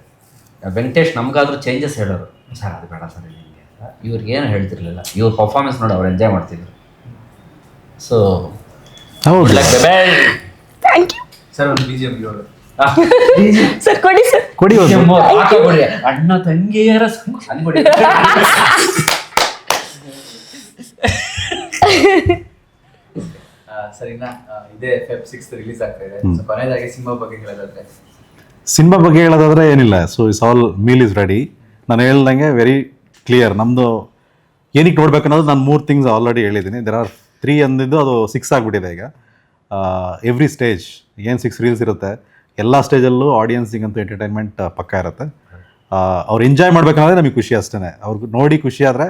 ವೆಂಕಟೇಶ್ ನಮಗಾದ್ರೂ ಚೇಂಜಸ್ ಹೇಳೋರು, ಸರ್ ಅದು ಬೇಡ ಸರ್ ನಿಮಗೆ ಅಂತ. ಇವ್ರಿಗೇನು ಹೇಳ್ತಿರ್ಲಿಲ್ಲ, ಇವ್ರ ಪರ್ಫಾರ್ಮೆನ್ಸ್ ನೋಡಿ ಅವ್ರು ಎಂಜಾಯ್ ಮಾಡ್ತಿದ್ರು. So thank you sir. ಒಂದು BGM ಹೇಳು ಸರ್, ಕೊಡಿ ಸರ್, ಕೊಡಿ ಅಣ್ಣ ತಂಗಿಯರ ಸರಿನಾ? ಇದೇ Feb 6 ರಿಲೀಸ್ ಆಗ್ತಾ ಇದೆ. ಸೊ ಕೊನೆಯದಾಗಿ ಸಿನಿಮಾ ಬಗ್ಗೆ ಹೇಳೋದಾದ್ರೆ ಏನಿಲ್ಲ. So is all meal is ready. ನಾನು ಹೇಳ್ದಂಗೆ ವೆರಿ ಕ್ಲಿಯರ್. ನಮ್ಮದು ಏನಕ್ಕೆ ನೋಡ್ಬೇಕು ಅನ್ನೋದು ನಾನು 3 ಥಿಂಗ್ಸ್ ಆಲ್ರೆಡಿ ಹೇಳಿದ್ದೀನಿ. ದೆರ್ ಆರ್ 3 ಅಂದಿದ್ದು ಅದು 6 ಆಗಿಬಿಟ್ಟಿದೆ ಈಗ. ಎವ್ರಿ ಸ್ಟೇಜ್ ಏನು 6 ರೀಲ್ಸ್ ಇರುತ್ತೆ, ಎಲ್ಲ ಸ್ಟೇಜಲ್ಲೂ ಆಡಿಯನ್ಸಿಗಂತೂ ಎಂಟರ್ಟೈನ್ಮೆಂಟ್ ಪಕ್ಕ ಇರುತ್ತೆ. ಅವ್ರು ಎಂಜಾಯ್ ಮಾಡ್ಬೇಕಂದ್ರೆ ನಮಗೆ ಖುಷಿ ಅಷ್ಟೇ. ಅವ್ರಿಗೆ ನೋಡಿ ಖುಷಿ ಆದರೆ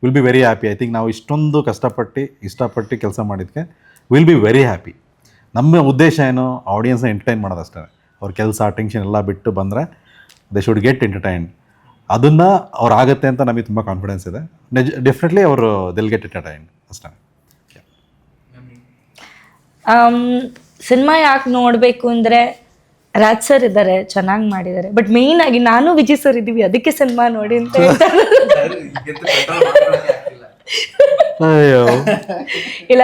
will be very happy. I think ನಾವು ಇಷ್ಟೊಂದು ಇಷ್ಟಪಟ್ಟು ಕೆಲಸ ಮಾಡಿದ್ದಕ್ಕೆ ವಿಲ್ ಬಿ ವೆರಿ ಹ್ಯಾಪಿ. ನಮ್ಮ ಉದ್ದೇಶ ಏನು, ಆಡಿಯನ್ಸ್ನ ಎಂಟರ್ಟೈನ್ ಮಾಡೋದಷ್ಟೇ. ಅವ್ರ ಕೆಲಸ ಟೆನ್ಷನ್ ಎಲ್ಲ ಬಿಟ್ಟು ಬಂದರೆ ದೇ ಶುಡ್ ಗೆಟ್ ಎಂಟರ್ಟೈನ್ಡ್. ಅದನ್ನು ಅವ್ರು ಆಗುತ್ತೆ ಅಂತ ನಮಗೆ ತುಂಬ ಕಾನ್ಫಿಡೆನ್ಸ್ ಇದೆ. ಡೆಫಿನೆಟ್ಲಿ ಅವರು ದಿಲ್ ಗೆಟ್ ಎಂಟರ್ಟೈನ್ಡ್ ಅಷ್ಟೇ. ಸಿನಿಮಾ ಯಾಕೆ ನೋಡಬೇಕು ಅಂದರೆ ರಾಜ್ ಸರ್ ಇದ್ದಾರೆ, ಚೆನ್ನಾಗಿ ಮಾಡಿದ್ದಾರೆ. ಬಟ್ ಮೇಯ್ನ್ ಆಗಿ ನಾನು ವಿಜಯ್ ಸರ್ ಇದ್ದೀವಿ, ಅದಕ್ಕೆ ಸಿನಿಮಾ ನೋಡಿ ಅಂತ ಹೇಳ್ತಾರೆ. ಅಯ್ಯೋ ಇಲ್ಲ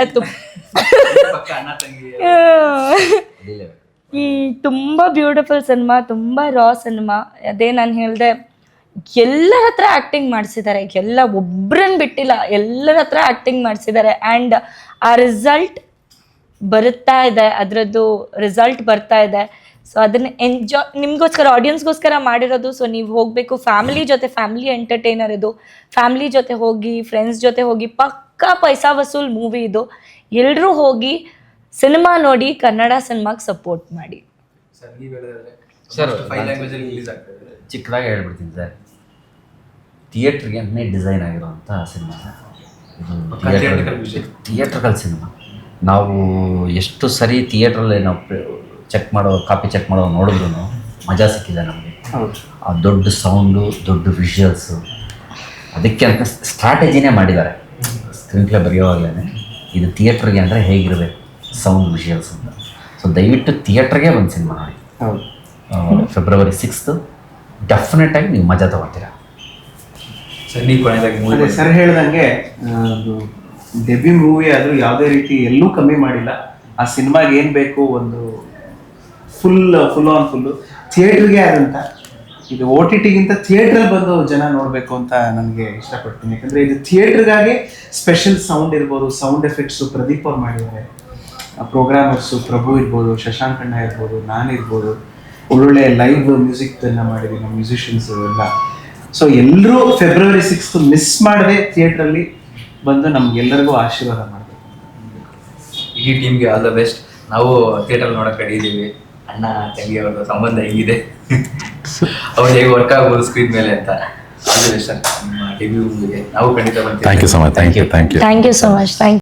ತುಂಬ ಬ್ಯೂಟಿಫುಲ್ ಸಿನಿಮಾ, ತುಂಬ ರಾ ಸಿನಿಮಾ. ಅದೇ ನಾನು ಹೇಳಿದೆ, ಎಲ್ಲರ ಹತ್ರ ಆ್ಯಕ್ಟಿಂಗ್ ಮಾಡಿಸಿದ್ದಾರೆ, ಎಲ್ಲ ಒಬ್ರನ್ನ ಬಿಟ್ಟಿಲ್ಲ, ಎಲ್ಲರ ಹತ್ರ ಆ್ಯಕ್ಟಿಂಗ್ ಮಾಡಿಸಿದ್ದಾರೆ. ಆ್ಯಂಡ್ ಆ ರಿಸಲ್ಟ್ ಬರುತ್ತಾ ಇದೆ, ಅದರದ್ದು ರಿಸಲ್ಟ್ ಬರ್ತಾ ಇದೆ. ಸೊ ಅದನ್ನು ಎಂಜಾಯ್ ನಿಮಗೋಸ್ಕರ, ಆಡಿಯನ್ಸ್ಗೋಸ್ಕರ ಮಾಡಿರೋದು. ಸೊ ನೀವು ಹೋಗಬೇಕು ಫ್ಯಾಮಿಲಿ ಜೊತೆ, ಫ್ಯಾಮಿಲಿ ಎಂಟರ್ಟೈನರ್ ಇದು. ಫ್ಯಾಮಿಲಿ ಜೊತೆ ಹೋಗಿ, ಫ್ರೆಂಡ್ಸ್ ಜೊತೆ ಹೋಗಿ, ಪಕ್ಕಾ ಪೈಸಾ ವಸೂಲ್ ಮೂವಿ ಇದು. ಎಲ್ಲರೂ ಹೋಗಿ ಸಿನಿಮಾ ನೋಡಿ, ಕನ್ನಡ ಸಿನಿಮಾಗೆ ಸಪೋರ್ಟ್ ಮಾಡಿ. ಸರ್ ಚಿಕ್ಕದಾಗಿ ಹೇಳ್ಬಿಡ್ತೀನಿ ಸರ್, ಥಿಯೇಟ್ರಿಗೆ ಅನ್ನೇ ಡಿಸೈನ್ ಆಗಿರೋಂಥ ಸಿನಿಮಾ ಇದು. Theatrical cinema. ನಾವು ಎಷ್ಟು ಸರಿ ಥಿಯೇಟ್ರಲ್ಲಿ ನಾವು ಕಾಪಿ ಚೆಕ್ ಮಾಡೋ ನೋಡಿದ್ರು ಮಜಾ ಸಿಕ್ಕಿದೆ ನಮಗೆ. ಆ ದೊಡ್ಡ ಸೌಂಡು, ದೊಡ್ಡ ವಿಷುವಲ್ಸು, ಅದಕ್ಕೆ ಅಂತ ಸ್ಟ್ರಾಟಜಿನೇ ಮಾಡಿದ್ದಾರೆ ಸ್ಕ್ರೀನ್ ಪ್ಲೇ ಬರೆಯೋವಾಗಲೇ ಇದು ಥಿಯೇಟ್ರಿಗೆ ಅಂದರೆ ಹೇಗಿರಬೇಕು ಸೌಂಡ್ ವಿಷುವಲ್ಸ್ ಅಂತ. ಸೊ ದಯವಿಟ್ಟು ಥಿಯೇಟ್ರಿಗೆ ಒಂದು ಸಿನಿಮಾ ನೋಡಿ. ಹೌದು. ಫೆಬ್ರವರಿ 6th ಡೆಫಿನೆಟಾಗಿ ನೀವು ಮಜಾ ತಗೊಳ್ತೀರಾ. ಸರ್ ನೀವು ಕೊನೆಯದಾಗಿ ಅದೇ ಮೂವಿ ಸರ್ ಹೇಳ್ದಂಗೆ ಅದು ಡೆಬ್ಯೂ ಮೂವಿ ಆದರೂ ಯಾವುದೇ ರೀತಿ ಎಲ್ಲೂ ಕಮ್ಮಿ ಮಾಡಿಲ್ಲ. ಆ ಸಿನಿಮಾಗೆ ಏನು ಬೇಕು ಒಂದು ಫುಲ್ಲು ಥಿಯೇಟ್ರಿಗೆ ಆದಂಥ ಇದು OTTಗಿಂತ ಥಿಯೇಟ್ರಲ್ಲಿ ಬಂದು ಜನ ನೋಡಬೇಕು ಅಂತ ನನಗೆ ಇಷ್ಟಪಡ್ತೀನಿ. ಯಾಕಂದರೆ ಇದು ಥಿಯೇಟ್ರಿಗಾಗಿ ಸ್ಪೆಷಲ್ ಸೌಂಡ್ ಇರ್ಬೋದು, ಸೌಂಡ್ ಎಫೆಕ್ಟ್ಸು ಪ್ರದೀಪ್ ಅವ್ರು ಮಾಡಿದ್ದಾರೆ, ಪ್ರೋಗ್ರಾಮರ್ಸು ಪ್ರಭು ಇರ್ಬೋದು, ಶಶಾಂಕ್ ಅಣ್ಣ ಇರ್ಬೋದು, ನಾನಿರ್ಬೋದು, ಒಳ್ಳೊಳ್ಳೆ ಲೈವ್ ಮ್ಯೂಸಿಕ್ನ ಮಾಡಿದ್ದೀವಿ ನಮ್ಮ ಮ್ಯೂಸಿಷಿಯನ್ಸು ಎಲ್ಲ. ಸೊ ಎಲ್ಲರೂ ಫೆಬ್ರವರಿ 6th ಮಿಸ್ ಮಾಡದೆ ಥಿಯೇಟ್ರಲ್ಲಿ ಬಂದು ನಮ್ಗೆಲ್ಲರಿಗೂ ಆಶೀರ್ವಾದ ಮಾಡಬೇಕು. ಇಡೀ ಟೀಮ್ಗೆ ಆಲ್ ದ ಬೆಸ್ಟ್. ನಾವು ಥಿಯೇಟರ್ ನೋಡಕ್ ರೆಡಿ ಇದ್ದೀವಿ. ಅಣ್ಣ ತಂಗಿ ಅವ್ರದ್ದು ಸಂಬಂಧ ಹೆಂಗಿದೆ, ಅವ್ರು ಹೇಗೆ ವರ್ಕ್ ಆಗ್ಬೋದು ಸ್ಕ್ರೀನ್ ಮೇಲೆ ಅಂತ. ಆಲ್ ದ ಬೆಸ್ಟ್ ಸರ್ ನಿಮ್ಮ ಡೆಬ್ಯೂ ಮೂವಿಗೆ. ನಾವು ಖಂಡಿತ ಬರ್ತೀವಿ. Thank you so much. Thank you. Thank you so much. Thank